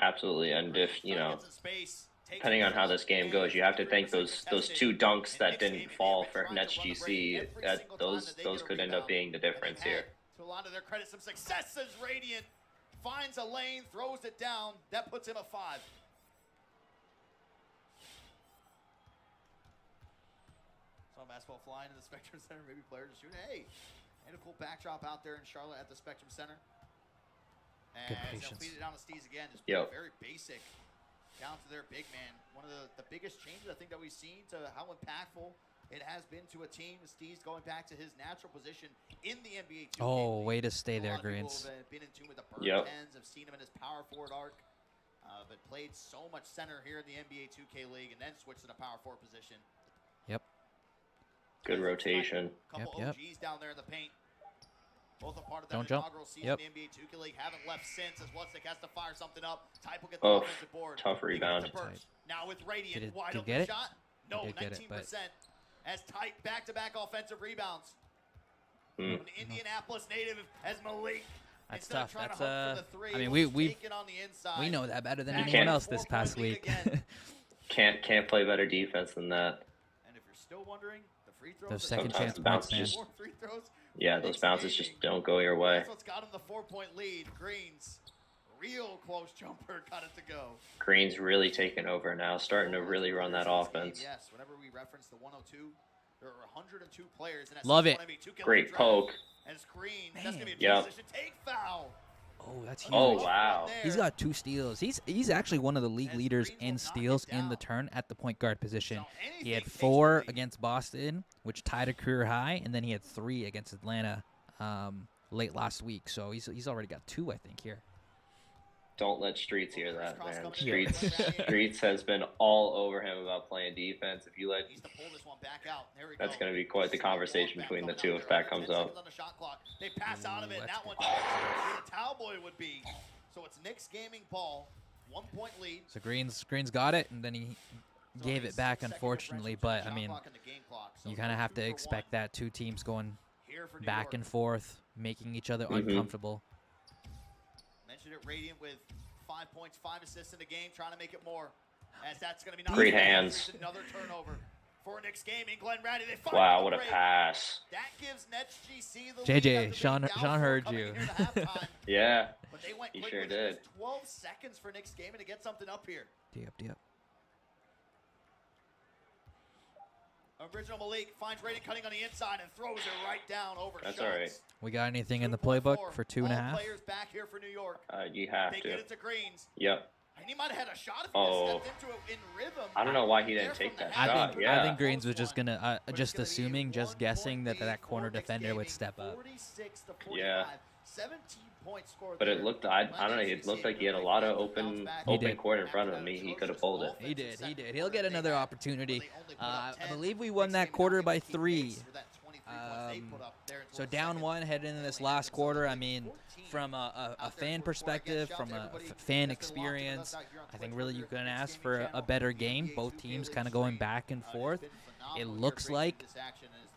Absolutely, and if depending on how this game goes, you have to think those 2 dunks that didn't fall for NetsGC, those could end up being the difference here. To a lot of their credit, some successes. Radiant finds a lane, throws it down. That puts him a 5. Saw basketball flying in the Spectrum Center. Maybe players are shooting. Hey, and a cool backdrop out there in Charlotte at the Spectrum Center. And they'll feed it down to Steez again. Just very basic. Down to their big man. One of the biggest changes I think that we've seen to how impactful it has been to a team. Steez going back to his natural position in the NBA 2K. Oh, way to stay there, Greens. Been in tune with the Bird Pens. Have seen him in his power forward arc. But played so much center here in the NBA 2K League and then switched to the power forward position. Yep. Good rotation. Couple OGs down there in the paint. Both a part of that Don't jump. inaugural season in the NBA 2K League. Haven't left since as Westek has to fire something up. Type will get the offensive board. Tough rebound. Now with Radiant, wide did open get it? shot. No, 19%. As Type back-to-back offensive rebounds. An Indianapolis native as Malik. That's tough. That's I mean, we know that better than anyone else this past week. Can't play better defense than that. And if you're still wondering, the Those second Sometimes chance the points, bounces man. just yeah, those bounces just don't go your way. That's what's got him the 4-point lead. Greens, real close jumper, got it to go. Green's really taking over now, starting to really run that offense. Yes, whenever we reference the 102, there are 102 players. And Love it. Great poke. And Green, that's going to be a Yep. position take foul. Oh, that's huge. Oh, wow. He's got 2 steals. He's actually one of the league leaders in steals in the turn at the point guard position. He had 4 against Boston, which tied a career high, and then he had 3 against Atlanta late last week. So he's already got 2, I think, here. Don't let Streets hear that, man. Yeah. Streets has been all over him about playing defense. If you let, Needs to pull this one back out. There we that's go. going to be quite the conversation between the two if that comes up. On the shot clock. They pass out of it. And that's that one where the towel boy would be. So it's Knicks gaming ball. 1-point lead. So Green's got it, and then he gave it back, unfortunately. But, I mean, you kind of have to expect that 2 teams going back and forth, making each other uncomfortable. Mentioned it, Radiant with 5 points, 5 assists in the game, trying to make it more. As that's going to be great hands. Another turnover for Knicks gaming. Glenn Ratty, they find Wow, what a pass. That gives NetsGC the JJ, lead. Sean heard you. Yeah, But they went he quick sure with it. did. 12 seconds for Knicks gaming to get something up here. Yep. Original Malik finds Radiant cutting on the inside and throws it right down over That's shots. all right. We got anything in the playbook for 2.5? All players back here for New York. You have They to. get it to Greens. Yep. And he might have had a shot if he had stepped into it in rhythm. I don't know why he didn't take that shot. I think Greens was just gonna, just assuming, just guessing that that corner defender would step up. 46 to 45. Yeah. 17 points scored But there. it looked, I don't know, it looked like he had a lot of open did. court in front of him. He could have pulled it. He did. He'll get another opportunity. I believe we won that quarter by 3. So down 1 heading into this last quarter. I mean, from a fan perspective, from a fan experience, I think really you couldn't ask for a better game. Both teams kind of going back and forth. It looks like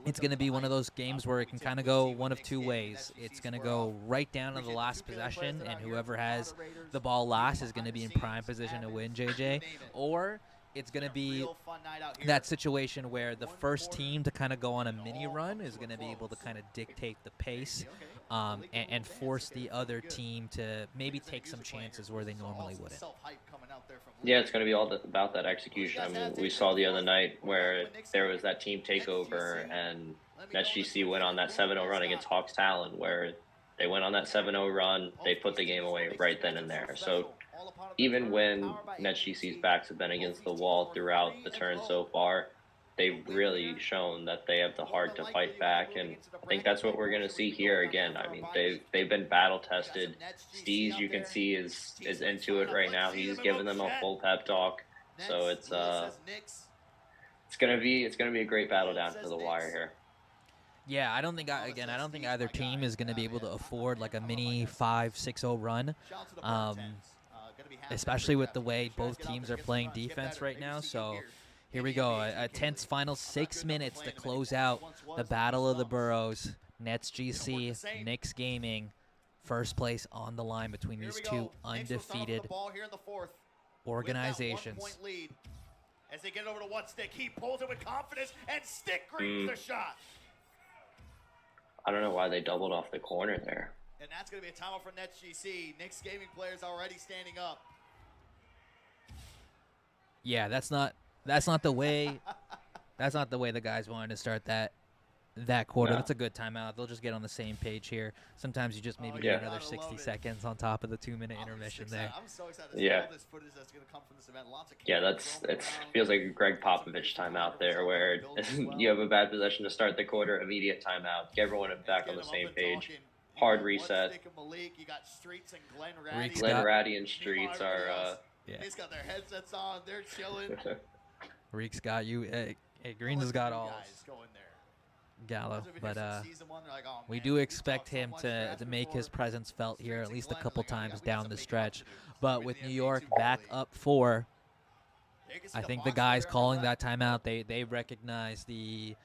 it's going to be one of those games where it can kind of go one of 2 ways. It's going to go right down to the last possession, and whoever has the ball last is going to be in prime position to win, JJ. Or it's going to be that situation where the first team to kind of go on a mini run is going to be able to kind of dictate the pace and force the other team to maybe take some chances where they normally wouldn't. Yeah, it's going to be all about that execution. I mean, we saw the other night where there was that team takeover, and NetsGC went on that 7-0 run against Hawks Talon, where they went on that 7-0 run, they put the game away right then and there. So even when NetsGC's backs have been against the wall throughout the turn so far, they've really shown that they have the heart to fight back, and I think that's what we're going to see here again. I mean, they've been battle tested. Steez, you can see, is into it right now. He's giving them a full pep talk, so it's gonna be a great battle down to the wire here. Yeah, I don't think either team is going to be able to afford like a mini 5-6-0 run, especially with the way both teams are playing defense right now. So here we go, a tense final 6 minutes to close out the Battle of the Boroughs. NetsGC, Knicks Gaming, first place on the line between these 2 undefeated organizations. As they get over to one stick, he pulls it with confidence, and Stick Greens the shot. I don't know why they doubled off the corner there. And that's going to be a timeout for NetsGC. Knicks gaming players already standing up. Yeah, that's not the way. That's not the way the guys wanted to start that quarter. No. That's a good timeout. They'll just get on the same page here. Sometimes you just maybe get another 60 seconds on top of the 2-minute intermission there. I'm so excited to see all this footage that's going to come from this event. Lots of It feels like a Greg Popovich timeout there, where you have a bad possession to start the quarter, immediate timeout, get everyone back on the same page. Hard reset. Glenn Ratty and Streets are. He's got their headsets on. They're chilling. Reek's got you. Hey, Green has got all. Gallo, but we do expect him to make his presence felt here at least a couple times down the stretch. But with New York back up 4, I think the guys calling that timeout, they recognize the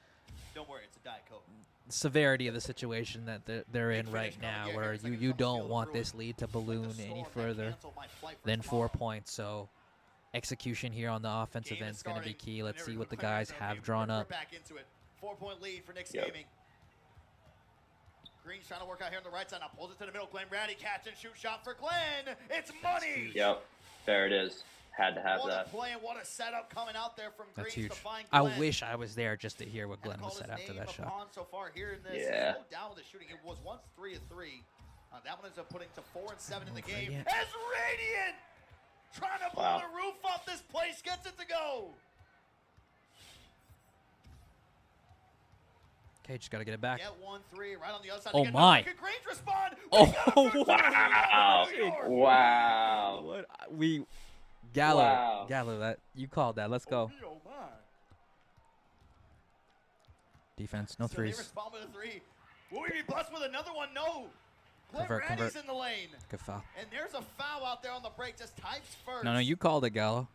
severity of the situation that they're in right now, where you don't want this lead to balloon any further than 4 points. So execution here on the offensive end is going to be key. Let's see what the guys have drawn up. 4-point lead for Knicks Yep. Gaming. Green's trying to work out here on the right side. Now pulls it to the middle. Glenn Brady catch and shoot shot for Glenn. It's money. Yep. There it is. Had to have What that. a play and what a setup coming out there from That's Green huge. to find I Glenn. wish I was there just to hear what And Glenn call was his said after name that shot. upon so far here in this. Yeah. Slow down with the shooting. It was once 3 of 3. That one ends up putting to 4 and 7 in the Over game. yet. As Radiant trying to blow Wow. the roof off this place gets it to go. Okay, just got to get it back. Get 1-3 right on the other side. Oh, They get my. another. Grange respond. Oh, We got a first wow. New York. Wow. What? Gallo. Wow. Gallo, that you called that. Let's go. Oh, my. Defense, no So threes. they respond with a 3. Will we be blessed with another one? No. Glenn Convert, Raddy's convert. in the lane. Good foul. And there's a foul out there on the break. Just types first. No, you called it, Gallo.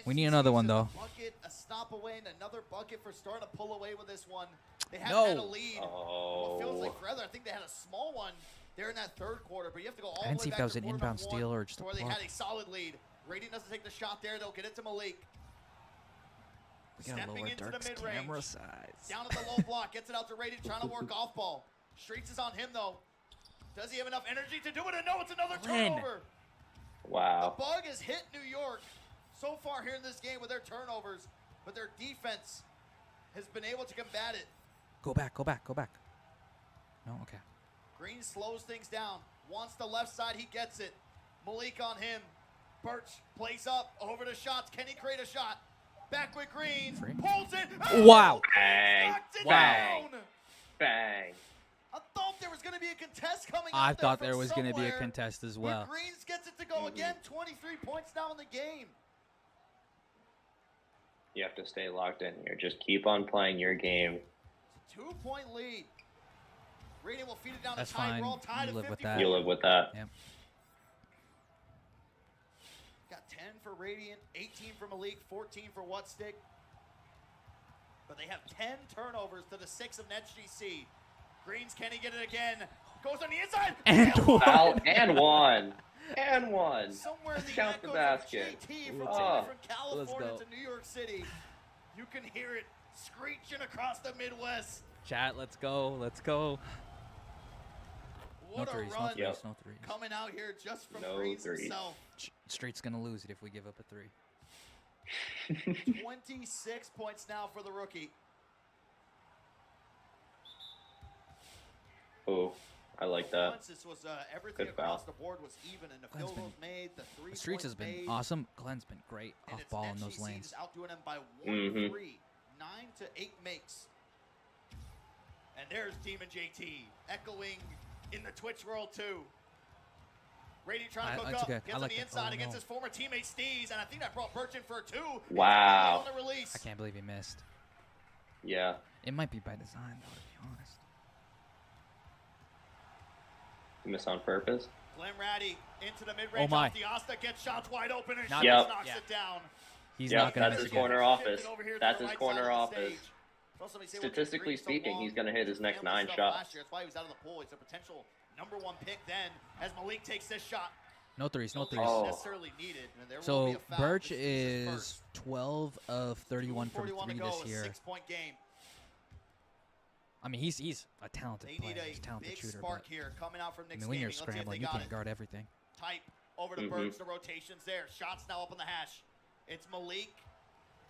We need NetsGC another one, is though. A bucket, a stop away, and another bucket for starting to pull away with this one. They haven't No. had a lead. What feels Oh. like forever. I think they had a small one there in that third quarter, but you have to go all I didn't the see way if back that was to an quarter inbound number steal one or just a to where they block. had a solid lead. Radiant doesn't take the shot there. They'll get it to Malik. We gotta Stepping lower into the Dirk's mid-range. camera size. Down at the low block, gets it out to Radiant, trying to work off ball. Streets is on him though. Does he have enough energy to do it? And no, it's another Glenn. turnover. The Wow. bug has hit New York so far here in this game with their turnovers, but their defense has been able to combat it. Go back, go back, go back. No, okay. Green slows things down. Wants the left side, he gets it. Malik on him. Birch plays up, over to shots. Can he create a shot? Back with Green. Free. Pulls it. Wow. Bang. Knocked it Bang. down. Bang. I thought there was going to be a contest coming I out thought there there from was going to be a somewhere, contest as but well. Greens gets it to go again. 23 points now in the game. You have to stay locked in here. Just keep on playing your game. 2-point lead. Radiant will feed it down That's to tied. fine. We're all tied You at live with 54. that. You live with that. Yep. Got 10 for Radiant, 18 for Malik, 14 for Whatstick. But they have 10 turnovers to the 6 of NetsGC. Greens, can he get it again? Goes on the inside. And one. Foul and one. And one. Somewhere in the Count the echoes basket. of JT from, Oh. from California go. to New York City. You can hear it screeching across the Midwest. Chat, let's go, let's go. No What a threes, no run threes, Yep. no threes. coming out here just from No Greens threes. himself. Street's going to lose it if we give up a 3. 26 points now for the rookie. Oh, I like that. Once this was everything Good across foul. the board was even, and the Glenn's field goals made, the 3 Streets has points been made, awesome. Glenn's been great and off it's ball in those NetsGC lanes. is outdoing them by 1-3, Mhm. 9 to 8 makes. And there's Demon JT echoing in the Twitch world too. Radiant trying to cook it's up, okay. gets I on like the that. inside Oh, against no. his former teammate Steez, and I think that brought Birch in for a 2. It's Wow. on the release. I can't believe he missed. Yeah. It might be by design, though, to be honest. You miss on purpose. Glenn Ratty into the mid-range Oh my. off the Asta, gets shots wide open, and Not- Shields Yep. knocks Yeah. it down. He's Yeah, not going to that's miss his again. corner office. Shifted over here to That's the his right corner side of the office. stage. Also, somebody say what Statistically Green so speaking, long he's gonna hit his next family 9 stuff shots. last year. That's why he was out of the pool. He's a potential #1 pick then as Malik takes this shot. No threes, no threes. Oh. Necessarily needed. And there will be So a foul. Birch This his is first. 12 of 31 from 2:41 to 3 go, this a year. 6-point game. I mean, he's a talented They player. need He's a a talented big shooter. spark But, here coming out from I Knicks mean, when you're Gaming. Let's see if scrambling, they you got can't it. guard everything. Type over to Mhm. Birch. The rotations there. Shots now up on the hash. It's Malik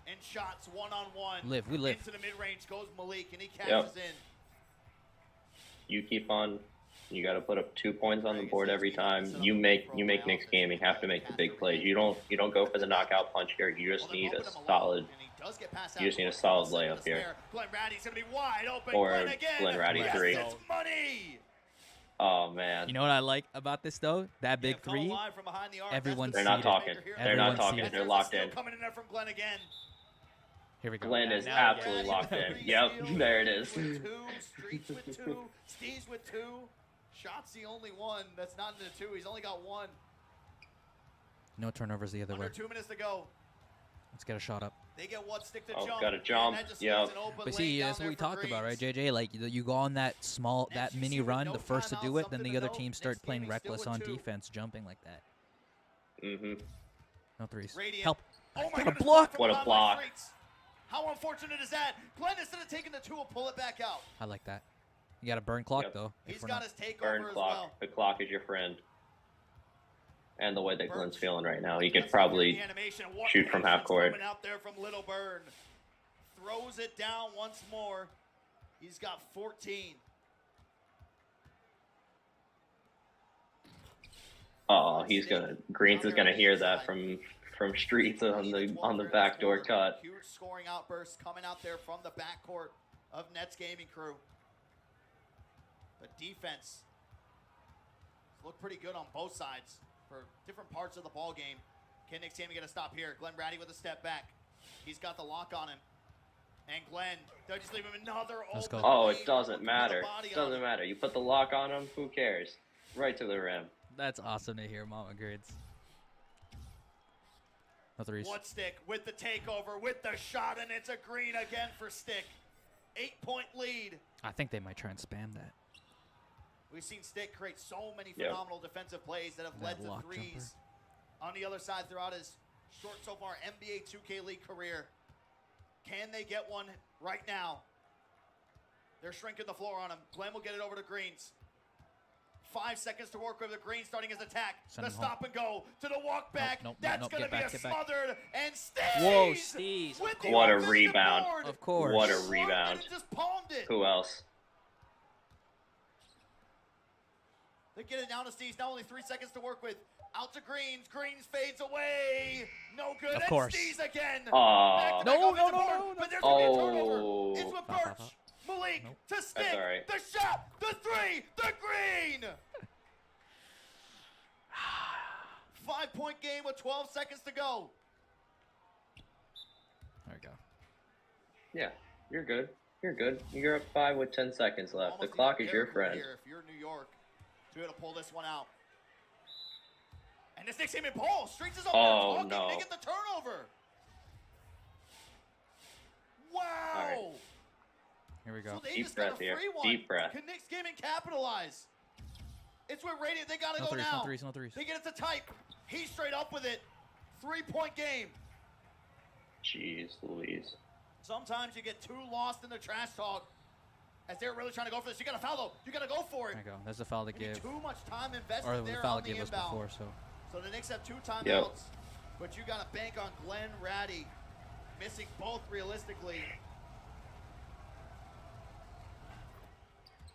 and shots one-on-one. We live. Into the mid-range goes Malik, and he catches in. You keep on. You got to put up 2 points on the board every time. You make Knicks Gaming have to make the big plays. You don't go for the knockout punch here. You just need a solid. You just need a solid layup here. Glenn Ratty's gonna be wide open. Or Glenn again. Glenn Ratty Yes, 3. it's money. Oh man. You know what I like about this, though? That big Yeah, coming 3, live from behind the arc. everyone's That's They're the not seated. talking. here. They're not Everyone's talking. seated. They're There's a locked steal in. coming in there from Glenn again. Here we go. Glenn is Now- absolutely Ratty locked with in. three Yep, steals, there it is. with 2, Streets with 2, Steve's with 2. Shots the only one that's not in the 2. He's only got 1. No turnovers the other Under way. 2 minutes to go. Let's get a shot up. They get what stick to Oh, jump. got a and jump. that just Yep. leaves an open But lane see, down that's what there we for talked about, right, Greens. JJ? Like, you go on that NetsGC mini with run, no the first to timeouts, do it, then something the to other note. team start Knicks playing Gaming still reckless with on 2. defense, jumping like that. Mhm. No threes. Radiant. Help. Oh my Got a goodness, block. from What a behind by block. Streets. How unfortunate is that? Glenn, instead of taking the 2, will pull it back out. I like that. You got a burn clock, Yep. though. He's got his takeover Burn as clock. well. The clock is your friend. And the way that Glenn's Burns. feeling right now, he could Let's probably see the animation. What shoot from half patience court. coming out there from Little Burn. Throws it down once more. He's got 14. Oh, Greens is gonna hear that from Streets on the backdoor cut. Huge scoring outburst coming out there from the backcourt of Nets gaming crew. But defense looked pretty good on both sides for different parts of the ball game. Can Knicks team get a stop here? Glenn Brady with a step back. He's got the lock on him. And Glenn, they'll just leave him another Let's open go. Oh, lane. it doesn't Put the matter. body It on doesn't him. matter. You put the lock on him, who cares? Right to the rim. That's awesome to hear, Mama Grades. No threes. What Stick with the takeover, with the shot, and it's a green again for Stick. 8-point lead. I think they might try and spam that. We've seen Stick create so many Yep. phenomenal defensive plays that have led That to lock threes. On the other side, throughout his short so far NBA 2K League career, can they get one right now? They're shrinking the floor on him. Glenn will get it over to Greens. 5 seconds to work with the Green starting his attack. Send The him stop and go to the walk back. Nope, That's nope, going to get be back, a get back. smothered and Steez. Whoa, Steez. with the What a offensive rebound. board. Of course. What a Slugged it rebound. and just palmed it. Who else? They get it down to Steez. Now only 3 seconds to work with. Out to Greens. Greens fades away. No good. Of and course. Steez again. Aw. Back-to-back No, offensive no, no, board, no, no. But there's going to be a Oh. turnover. It's with Foul, foul, Birch. foul. Malik Nope. to Stick. all right. The shot. The 3. The Green. 5-point game with 12 seconds to go. There we go. Yeah, you're good. You're good. You're up 5 with 10 seconds left. The Almost clock even is your Derrick friend. Here, if you're New York, to be able to pull this one out. And this Knicks team in Paul. Streets is up Oh, there talking. no. They get the turnover. Wow. right. Here we go. So they Deep just got a breath here. free one. Deep breath. Can Knicks gaming capitalize? It's with Radiant. They got to No go threes, now. no threes, no threes. They get it to type. He's straight up with it. 3-point game. Jeez Louise. Sometimes you get too lost in the trash talk as they're really trying to go for this. You got to foul though. You got to go for it. There we go. There's a foul to Maybe give. too much time invested Or the there foul on to the give us inbound. before, so. So the Knicks have 2 timeouts, Yep. but you got to bank on Glenn Ratty missing both realistically.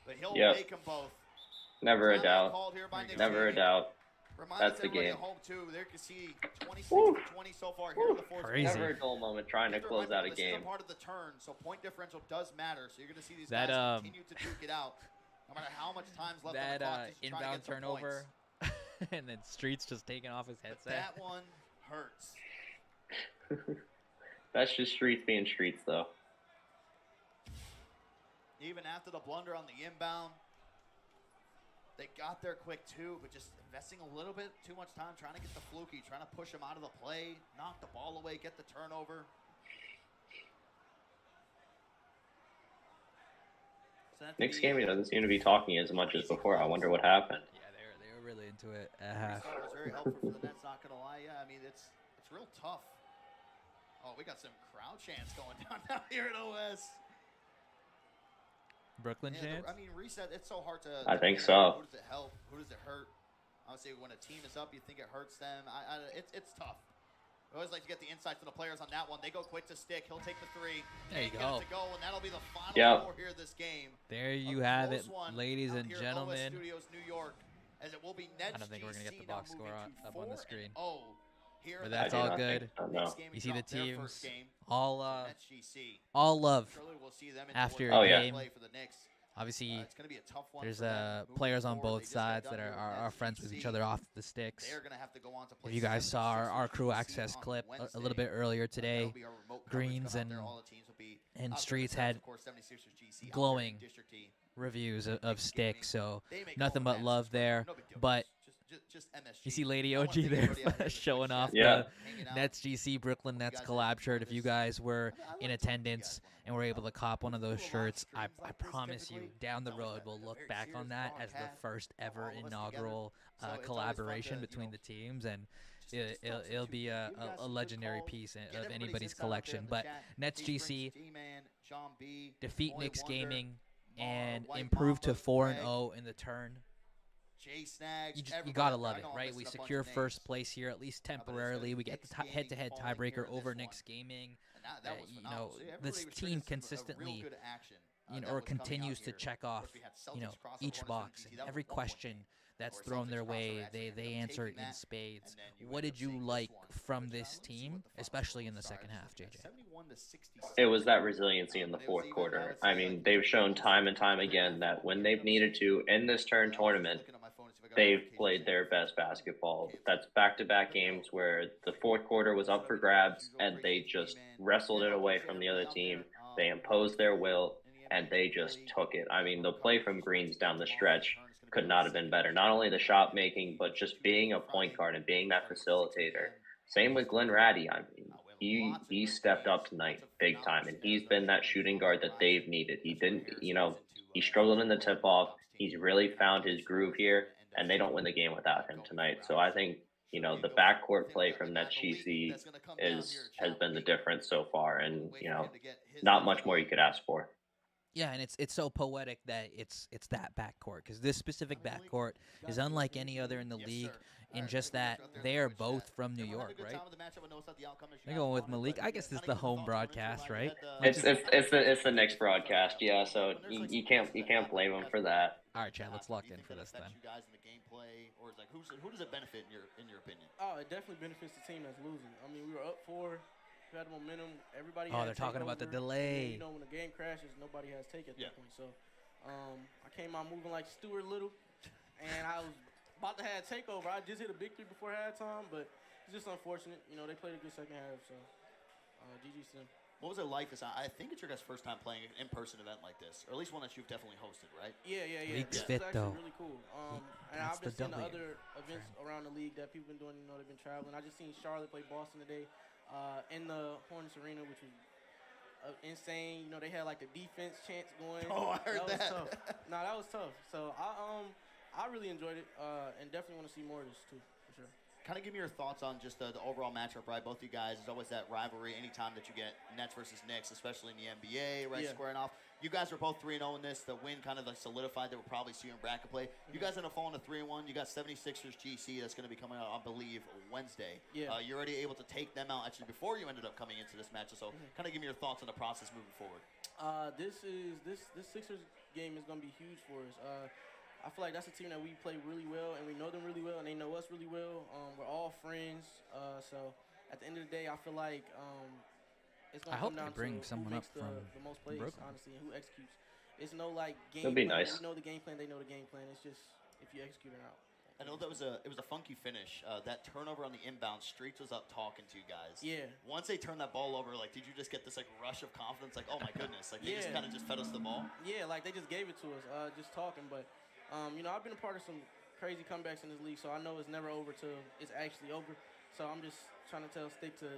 But he'll Yep. make them both. Never a Timeout doubt. called here by Knicks Never a Gaming. doubt. Reminds That's the everybody game. at home too. There you can see 26 Woo. to 20 so far here in the fourth Crazy. quarter. Never a dull moment trying to You have close remind out a people this is game. part of the turn, so point differential does matter. So you're going to see these That, guys continue to duke it out, no matter how much time's left on the That clock. Just trying to inbound get some turnover, points. and then Streets just taking off his But headset. that one hurts. That's just Streets being Streets, though. Even after the blunder on the inbound, they got there quick too, but just investing a little bit too much time trying to get the fluky, trying to push him out of the play, knock the ball away, get the turnover. So that's Knicks the- gaming doesn't seem to be talking as much as before. I wonder what happened. Yeah, they were really into it at I half. thought it was very helpful for the Nets, not gonna lie. Yeah, I mean it's real tough. Oh, we got some crowd chants going down here at OS. Brooklyn Yeah, chance? I mean, reset. It's so hard to. I think figure so. out Who does it help? Who does it hurt? Obviously, when a team is up, you think it hurts them. It's tough. I always like to get the insights from the players on that one. They go quick to Stick. He'll take the 3. There you Can't get go. it to go, and that'll be the final Yep. score here this game. There A you have it, close one ladies out and here at OS gentlemen. Studios, New York, as it will be NetsGC I don't think we're gonna get the box now score moving to up on the 4-0 screen. here But in that's the all I do not good. think so, Knicks no. gaming You see the dropped their teams first game, all so NetsGC. all love. Surely we'll see them in after the a Oh, yeah. game. play for the Knicks. Obviously, It's going to be a tough one. there's for them moving players on forward. both They just got sides done that here with are friends with each NetsGC. other off the sticks. They are going to have to go on to play If you guys saw 76ers our crew GC access on clip a little Wednesday. bit earlier That'll today, be our remote coverage Greens coming out there. and- All the teams will be and out there Streets themselves. had Of course, 76ers GC out there in glowing District E. reviews of Knicks Stick, gaming. so They make nothing all but the love matches, there. no big deal. But just MSG. you see Lady I wanna OG thank there everybody out here in the showing Twitch off chat, Yeah. hanging out. NetsGC Brooklyn Nets guys collab have shirt. fun If you this- guys were I in love talking to you attendance guys. and were able to cop one of We those do a lot of shirts, I streams like this promise you, typically. down the It's always road, a we'll look very back on serious that as the broadcast, first all ever of us together. inaugural So it's always fun collaboration to, between the teams. And it'll be a legendary piece of anybody's collection. But NetsGC defeat Knicks Gaming and improve to 4-0 in the turn. You gotta love it, right? We secure first place here, at least temporarily. We get the head-to-head tiebreaker over Knicks Gaming. This team consistently, or continues to check off, each box. And every question that's thrown their way, they answer it in spades. What did you like from this team, especially in the second half, JJ? It was that resiliency in the fourth quarter. I mean, they've shown time and time again that when they've needed to in this turn tournament, they've played their best basketball. That's back-to-back games where the fourth quarter was up for grabs, and they just wrestled it away from the other team. They imposed their will, and they just took it. I mean, the play from Greens down the stretch could not have been better. Not only the shot making, but just being a point guard and being that facilitator. Same with Glenn Ratty. I mean, he stepped up tonight big time, and he's been that shooting guard that they've needed. He didn't, he struggled in the tip-off. He's really found his groove here, and they don't win the game without him tonight. So I think, the backcourt play from NetsGC has been the difference so far, and, not much more you could ask for. Yeah, and it's so poetic that it's that backcourt, because this specific backcourt is unlike any other in the league in just that they are both from New York, right? They're going with Malik. I guess this is the home broadcast, right? It's the Knicks broadcast, yeah. So you can't blame them for that. All right, Chad, let's lock in for this then. Who does it benefit in your opinion? Oh, it definitely benefits the team that's losing. I mean, we were up 4. We had momentum. Everybody. They're talking about the delay. When the game crashes, nobody has take at that point. So, I came out moving like Stuart Little, and I was about to have takeover. I just hit a big 3 before halftime, but it's just unfortunate. They played a good second half. So, GG to them. What was it like this? I think it's your guys' first time playing an in-person event like this, or at least one that you've definitely hosted, right? Yeah. League's This fit, is though. actually really cool. And I've been seeing the other events around the league that people been doing. They've been traveling. I just seen Charlotte play Boston today. In the Hornets Arena, which was insane. They had like the defense chants going. Oh, I heard that. Was tough. No, that was tough. So I really enjoyed it, and definitely want to see more of this too, for sure. Kind of give me your thoughts on just the overall matchup, right? Both you guys, there's always that rivalry anytime that you get Nets versus Knicks, especially in the NBA, right? Yeah. Squaring off. You guys are both 3-0 in this. The win kind of solidified that we'll probably see you in bracket play. You guys end up falling to 3-1. You got 76ers GC that's going to be coming out, I believe, Wednesday. Yeah. You're already able to take them out actually before you ended up coming into this match. So kind of give me your thoughts on the process moving forward. This Sixers game is going to be huge for us. I feel like that's a team that we play really well, and we know them really well, and they know us really well. We're all friends. So at the end of the day, I feel like it's going to come down to who makes the most plays, Brooklyn. honestly, and who executes. It's no game That'd be plan. nice. We know the game plan. They know the game plan. It's just if you execute or not. I know it was a funky finish. That turnover on the inbound, Streets was up talking to you guys. Yeah. Once they turned that ball over, did you just get this rush of confidence? Oh my goodness! They just kind of fed us the ball. Yeah, they just gave it to us, just talking. But I've been a part of some crazy comebacks in this league, so I know it's never over till it's actually over. So I'm just trying to stick to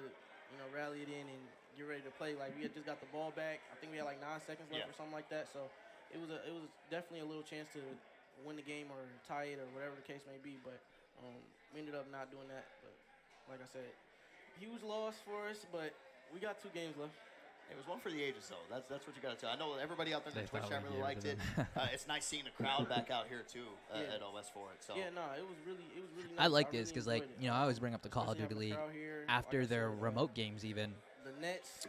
rally it in and get ready to play. We had just got the ball back. I think we had 9 seconds left or something like that. So it was definitely a little chance to win the game or tie it or whatever the case may be. But we ended up not doing that. But like I said, huge loss for us. But we got 2 games left. It was one for the ages, though. That's what you got to tell. I know everybody out there in the Twitch chat really liked it. It's nice seeing the crowd back out here too at OS for it. So yeah, no, it was really nice. I like this because I always bring up the Call of Duty League after their remote games even. The Nets,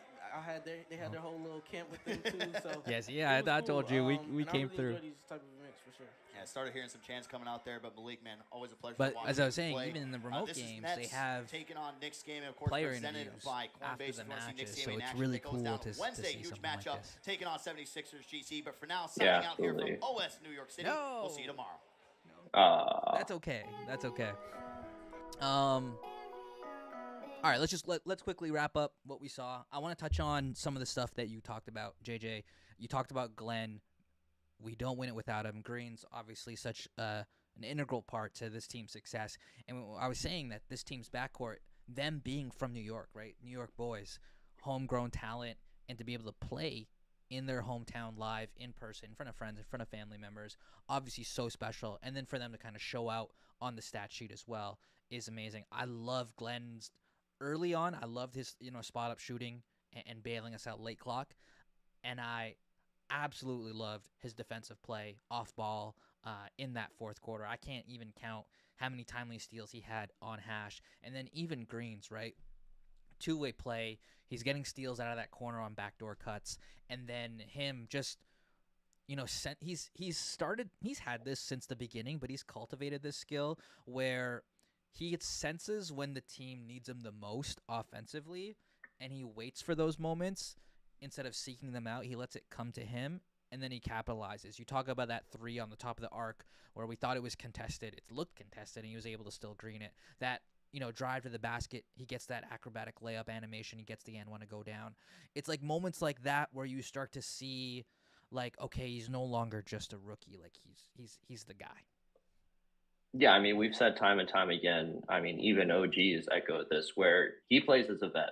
they had their whole little camp with them too. So yes, yeah, I told you we came through. These type of events for sure. Yeah, I started hearing some chants coming out there, but Malik, man, always a pleasure. But to watch as I was saying, play. even in the remote games, they have taking on Knicks game, and of course player presented interviews by after Coinbase the matches, Knicks so game it's action. really It goes cool down to Wednesday, see huge something like matchup, this. taking on 76ers GC. But for now, signing out here from OS New York City. No. We'll see you tomorrow. That's okay. That's okay. All right, let's quickly wrap up what we saw. I want to touch on some of the stuff that you talked about, JJ. You talked about Glenn. We don't win it without him. Green's obviously such an integral part to this team's success. And I was saying that this team's backcourt, them being from New York, right? New York boys, homegrown talent, and to be able to play in their hometown live, in person, in front of friends, in front of family members, obviously so special. And then for them to kind of show out on the stat sheet as well is amazing. I love Glenn's early on. I loved his spot up shooting and bailing us out late clock, and I absolutely loved his defensive play off ball in that fourth quarter. I can't even count how many timely steals he had on Hash, and then even Greens, right? Two-way play. He's getting steals out of that corner on backdoor cuts, and then him just he's had this since the beginning, but he's cultivated this skill where he senses when the team needs him the most offensively, and he waits for those moments instead of seeking them out. He lets it come to him, and then he capitalizes. You talk about that three on the top of the arc where we thought it was contested. It looked contested, and he was able to still green it. That drive to the basket, he gets that acrobatic layup animation, he gets the N1 to go down. It's like moments like that where you start to see, like, okay, he's no longer just a rookie. Like, he's the guy. Yeah, I mean, we've said time and time again, I mean, even OG's echoed this, where he plays as a vet.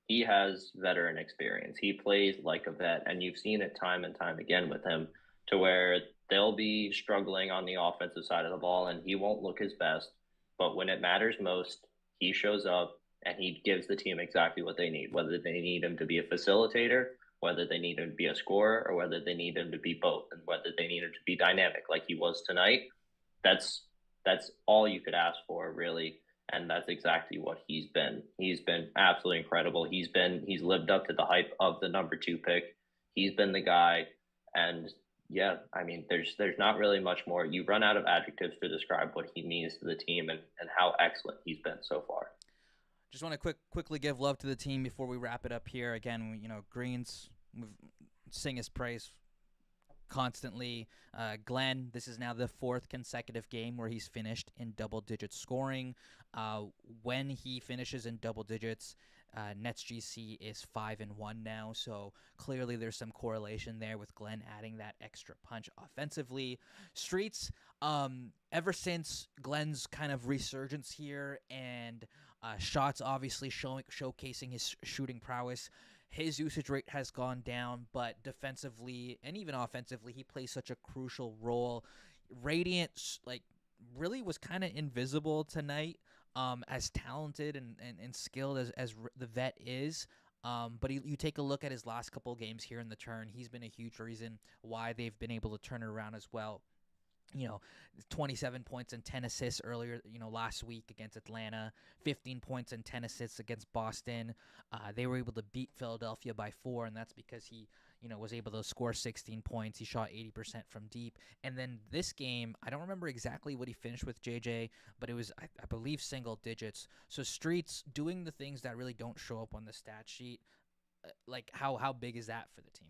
He has veteran experience. He plays like a vet, and you've seen it time and time again with him, to where they'll be struggling on the offensive side of the ball, and he won't look his best. But when it matters most, he shows up and he gives the team exactly what they need, whether they need him to be a facilitator, whether they need him to be a scorer, or whether they need him to be both, and whether they need him to be dynamic like he was tonight. That's all you could ask for, really. And that's exactly what he's been. He's been absolutely incredible. He's lived up to the hype of the number 2 pick. He's been the guy. And yeah, I mean, there's not really much more. You run out of adjectives to describe what he means to the team and how excellent he's been so far. Just want to quickly give love to the team before we wrap it up here. Again, Greens, sing his praise constantly. Glenn, this is now the 4th consecutive game where he's finished in double-digit scoring. When he finishes in double digits, NetsGC is 5-1 now, so clearly there's some correlation there with Glenn adding that extra punch offensively. Streets, ever since Glenn's kind of resurgence here and shots obviously showcasing his shooting prowess, his usage rate has gone down, but defensively and even offensively, he plays such a crucial role. Radiant, really was kind of invisible tonight, as talented and skilled as the vet is. But you take a look at his last couple games here in the turn, he's been a huge reason why they've been able to turn it around as well. 27 points and 10 assists earlier, last week against Atlanta, 15 points and 10 assists against Boston. They were able to beat Philadelphia by 4, and that's because he, was able to score 16 points. He shot 80% from deep. And then this game, I don't remember exactly what he finished with, JJ, but it was, I believe, single digits. So Streets doing the things that really don't show up on the stat sheet, how big is that for the team?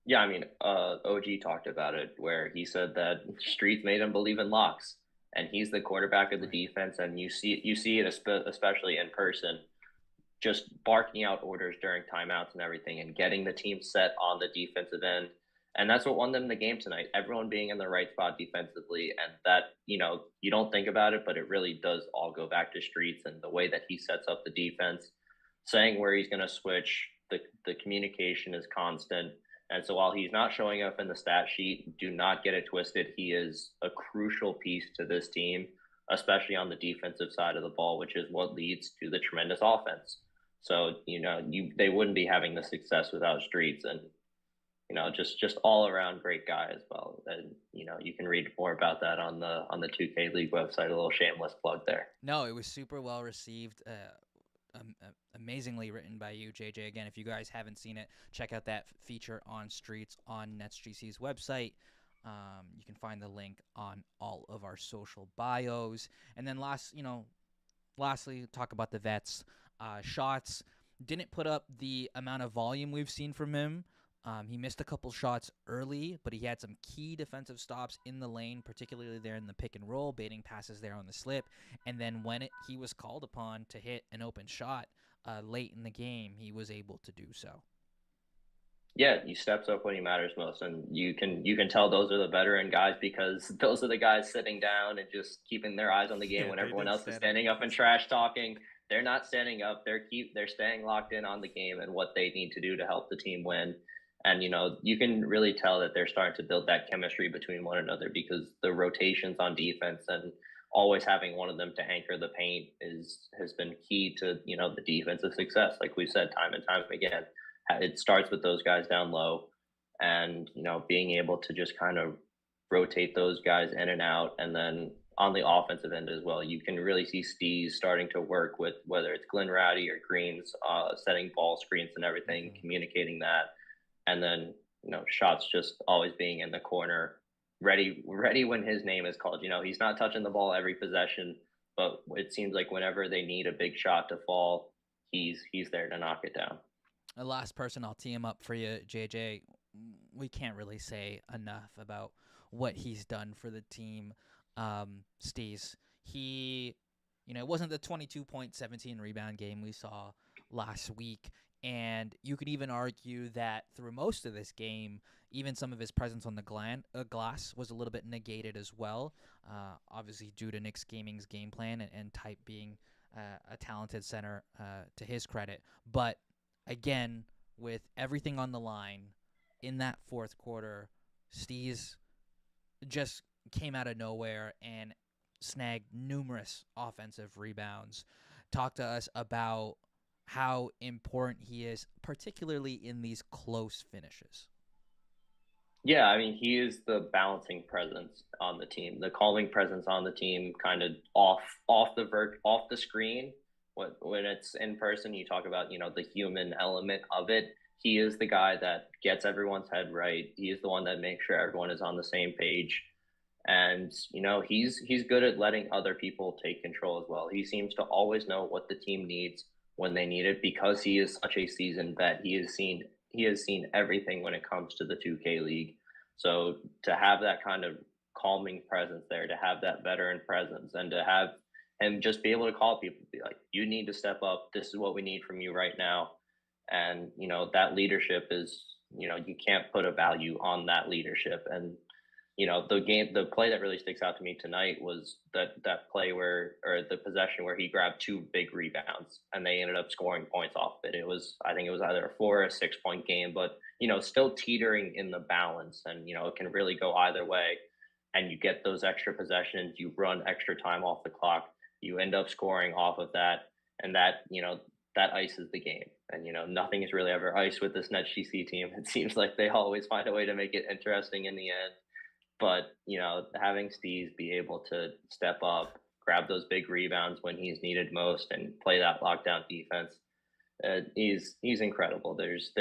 Yeah, I mean, OG talked about it where he said that Streets made him believe in locks, and he's the quarterback of the defense, and you see it especially in person, just barking out orders during timeouts and everything, and getting the team set on the defensive end, and that's what won them the game tonight. Everyone being in the right spot defensively, and that you don't think about it, but it really does all go back to Streets and the way that he sets up the defense, saying where he's going to switch. The communication is constant. And so while he's not showing up in the stat sheet, do not get it twisted. He is a crucial piece to this team, especially on the defensive side of the ball, which is what leads to the tremendous offense. So, they wouldn't be having the success without Streets, and, just all around great guy as well. And, you can read more about that on the 2K League website, a little shameless plug there. No, it was super well received. Amazingly written by you, JJ. Again, if you guys haven't seen it, check out that feature on Streets on NetsGC's website. You can find the link on all of our social bios. And then lastly, talk about the vets. Shots didn't put up the amount of volume we've seen from him. He missed a couple shots early, but he had some key defensive stops in the lane, particularly there in the pick and roll, baiting passes there on the slip. And then when he was called upon to hit an open shot late in the game, he was able to do so. Yeah, he steps up when he matters most, and you can tell those are the veteran guys, because those are the guys sitting down and just keeping their eyes on the game when everyone else is standing up and trash talking. They're not standing up. They're staying locked in on the game and what they need to do to help the team win. And, you can really tell that they're starting to build that chemistry between one another, because the rotations on defense and always having one of them to anchor the paint has been key to, you know, the defensive success. Like we said time and time again, it starts with those guys down low, and you know, being able to just kind of rotate those guys in and out, and then on the offensive end as well, you can really see Steez starting to work with whether it's Glenn Rowdy or Greens, setting ball screens and everything, communicating that, and then you know, shots just always being in the corner, ready when his name is called. You know, he's not touching the ball every possession, but it seems like whenever they need a big shot to fall, he's there to knock it down. The last person I'll tee him up for you, JJ. We can't really say enough about what he's done for the team. Steez, he, you know, it wasn't the 22.17 rebound game we saw last week, and you could even argue that through most of this game, even some of his presence on the glass was a little bit negated as well, obviously due to Knicks Gaming's game plan and Type being a talented center to his credit. But again, with everything on the line in that fourth quarter, Steez just came out of nowhere and snagged numerous offensive rebounds. Talk to us about how important he is, particularly in these close finishes. Yeah, I mean, he is the balancing presence on the team, the calming presence on the team, kind of off the screen. When it's in person, you talk about, you know, the human element of it. He is the guy that gets everyone's head right. He is the one that makes sure everyone is on the same page. And, you know, he's good at letting other people take control as well. He seems to always know what the team needs when they need it, because he is such a seasoned vet. He has seen everything when it comes to the 2K League. So to have that kind of calming presence there, to have that veteran presence, and to have him just be able to call people, be like, you need to step up. This is what we need from you right now. And, you know, that leadership is, you know, you can't put a value on that leadership. And, you know, the play that really sticks out to me tonight was that play or the possession where he grabbed 2 big rebounds and they ended up scoring points off it. I think it was either a 4 or a 6 point game, but, you know, still teetering in the balance, and, you know, it can really go either way. And you get those extra possessions, you run extra time off the clock, you end up scoring off of that, and that, you know, that ices the game. And, you know, nothing is really ever iced with this NetsGC team. It seems like they always find a way to make it interesting in the end. But, you know, having Steez be able to step up, grab those big rebounds when he's needed most, and play that lockdown defense, he's incredible. There's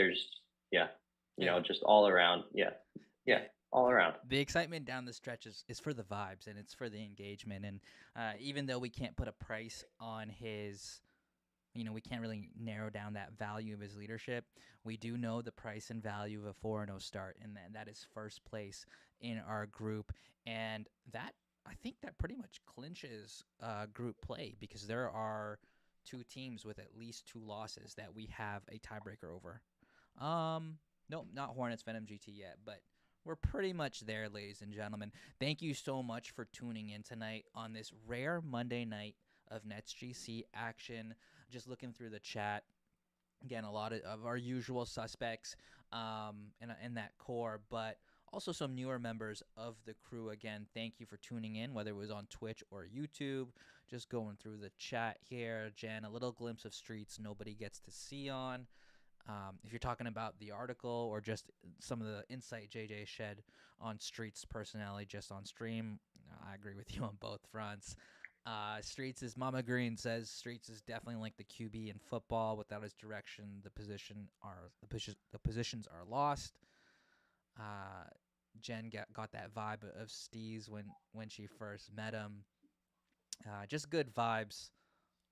yeah, you know, just all around, all around. The excitement down the stretch is for the vibes, and it's for the engagement. And even though we can't put a price on his, you know, we can't really narrow down that value of his leadership, we do know the price and value of a 4-0 start, and that is first place in our group. And that, I think that pretty much clinches group play, because there are 2 teams with at least 2 losses that we have a tiebreaker over. Nope, not Hornets, Venom GT yet, but we're pretty much there, ladies and gentlemen. Thank you so much for tuning in tonight on this rare Monday night of NetsGC action. Just looking through the chat. Again, a lot of our usual suspects in that core, but also some newer members of the crew. Again, thank you for tuning in, whether it was on Twitch or YouTube. Just going through the chat here. Jen, a little glimpse of streets nobody gets to see on. If you're talking about the article or just some of the insight JJ shed on Streets' personality just on stream, I agree with you on both fronts. Streets is Mama Green says Streets is definitely like the QB in football. Without his direction, the positions are lost. Jen got that vibe of Steez when she first met him. Just good vibes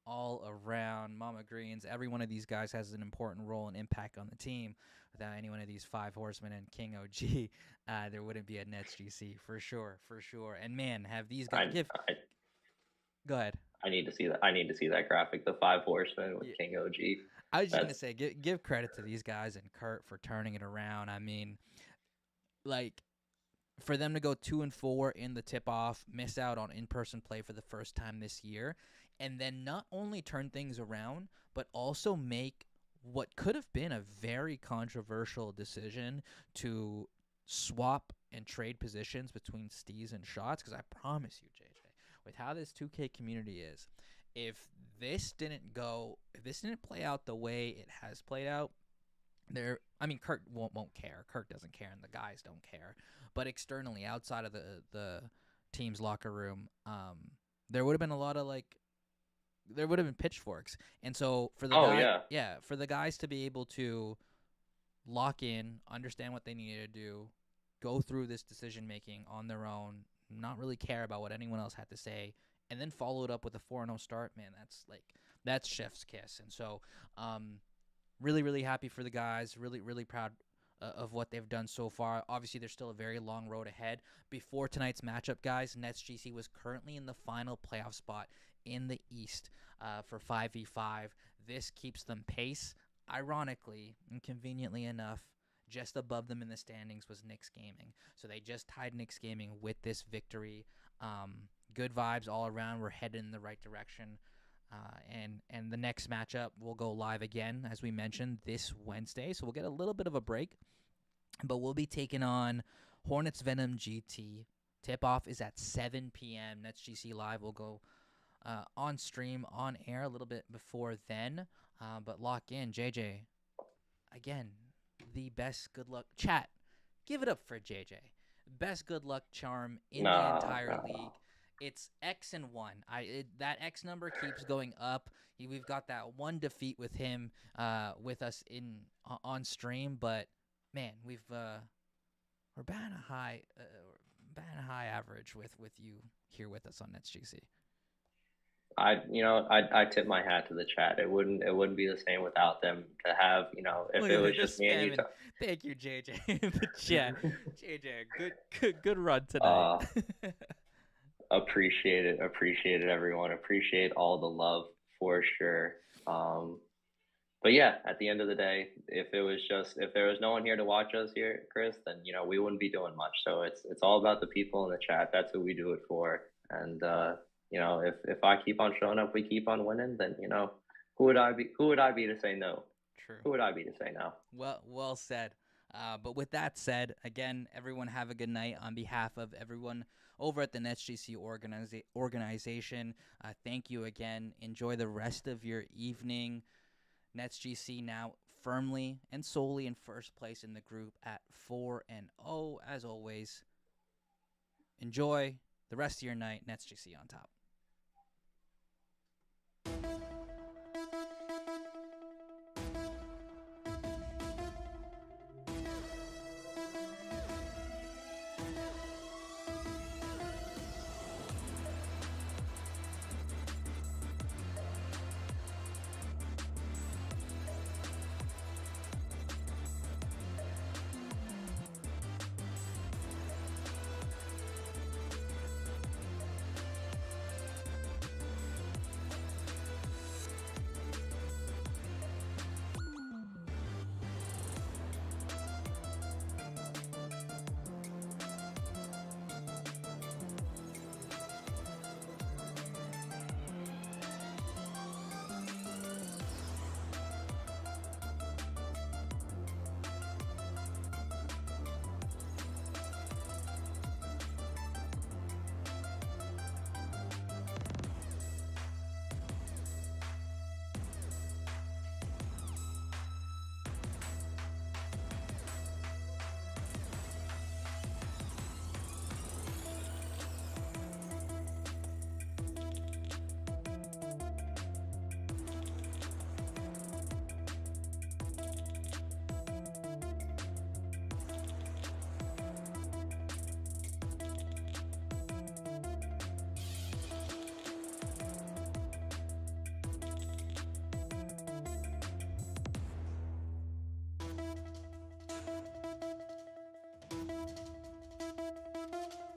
all around. Mama Greens, every one of these guys has an important role and impact on the team. Without any one of these 5 horsemen and King OG, there wouldn't be a NetsGC for sure. And man, have these guys go ahead. I need to see that. I need to see that graphic, the 5 horsemen with King OG. I was just gonna say, give credit to these guys and Kurt for turning it around. I mean, like, for them to go 2-4 in the tip-off, miss out on in-person play for the first time this year, and then not only turn things around, but also make what could have been a very controversial decision to swap and trade positions between Steez and Shots. Because I promise you, JJ, with how this 2K community is, if this didn't play out the way it has played out, Kirk won't care. Kirk doesn't care, and the guys don't care. But externally, outside of the team's locker room, there would have been a lot of there would have been pitchforks. And so for the for the guys to be able to lock in, understand what they needed to do, go through this decision making on their own, not really care about what anyone else had to say, and then follow it up with a 4-0 start, man, that's chef's kiss. And so really, really happy for the guys, really, really proud of what they've done so far. Obviously, there's still a very long road ahead. Before tonight's matchup, guys, NetsGC was currently in the final playoff spot in the East for 5v5. This keeps them pace. Ironically and conveniently enough, just above them in the standings was Knicks Gaming. So they just tied Knicks Gaming with this victory. Good vibes all around. We're headed in the right direction. And the next matchup will go live again, as we mentioned, this Wednesday. So we'll get a little bit of a break. But we'll be taking on Hornets Venom GT. Tip-off is at 7 p.m. NetsGC Live will go on stream, on air a little bit before then. But lock in. JJ, again, the best good luck. Chat, give it up for JJ. Best good luck charm in the entire league. It's X and 1. That X number keeps going up. We've got that one defeat with him, with us on stream. But man, we're batting a high average with you here with us on NetsGC. I tip my hat to the chat. It wouldn't be the same without them. To have, if it was just me and you. Thank you, JJ. The chat, JJ, good run tonight. Appreciate it, everyone. Appreciate all the love for sure. But yeah, at the end of the day, if there was no one here to watch us here, Chris, then we wouldn't be doing much. So it's all about the people in the chat. That's who we do it for. And if I keep on showing up, we keep on winning, then who would I be to say no? True. Who would I be to say no? Well said. But with that said, again, everyone have a good night on behalf of everyone over at the NetsGC organization. Thank you again. Enjoy the rest of your evening. NetsGC now firmly and solely in first place in the group at 4-0. As always, enjoy the rest of your night. NetsGC on top.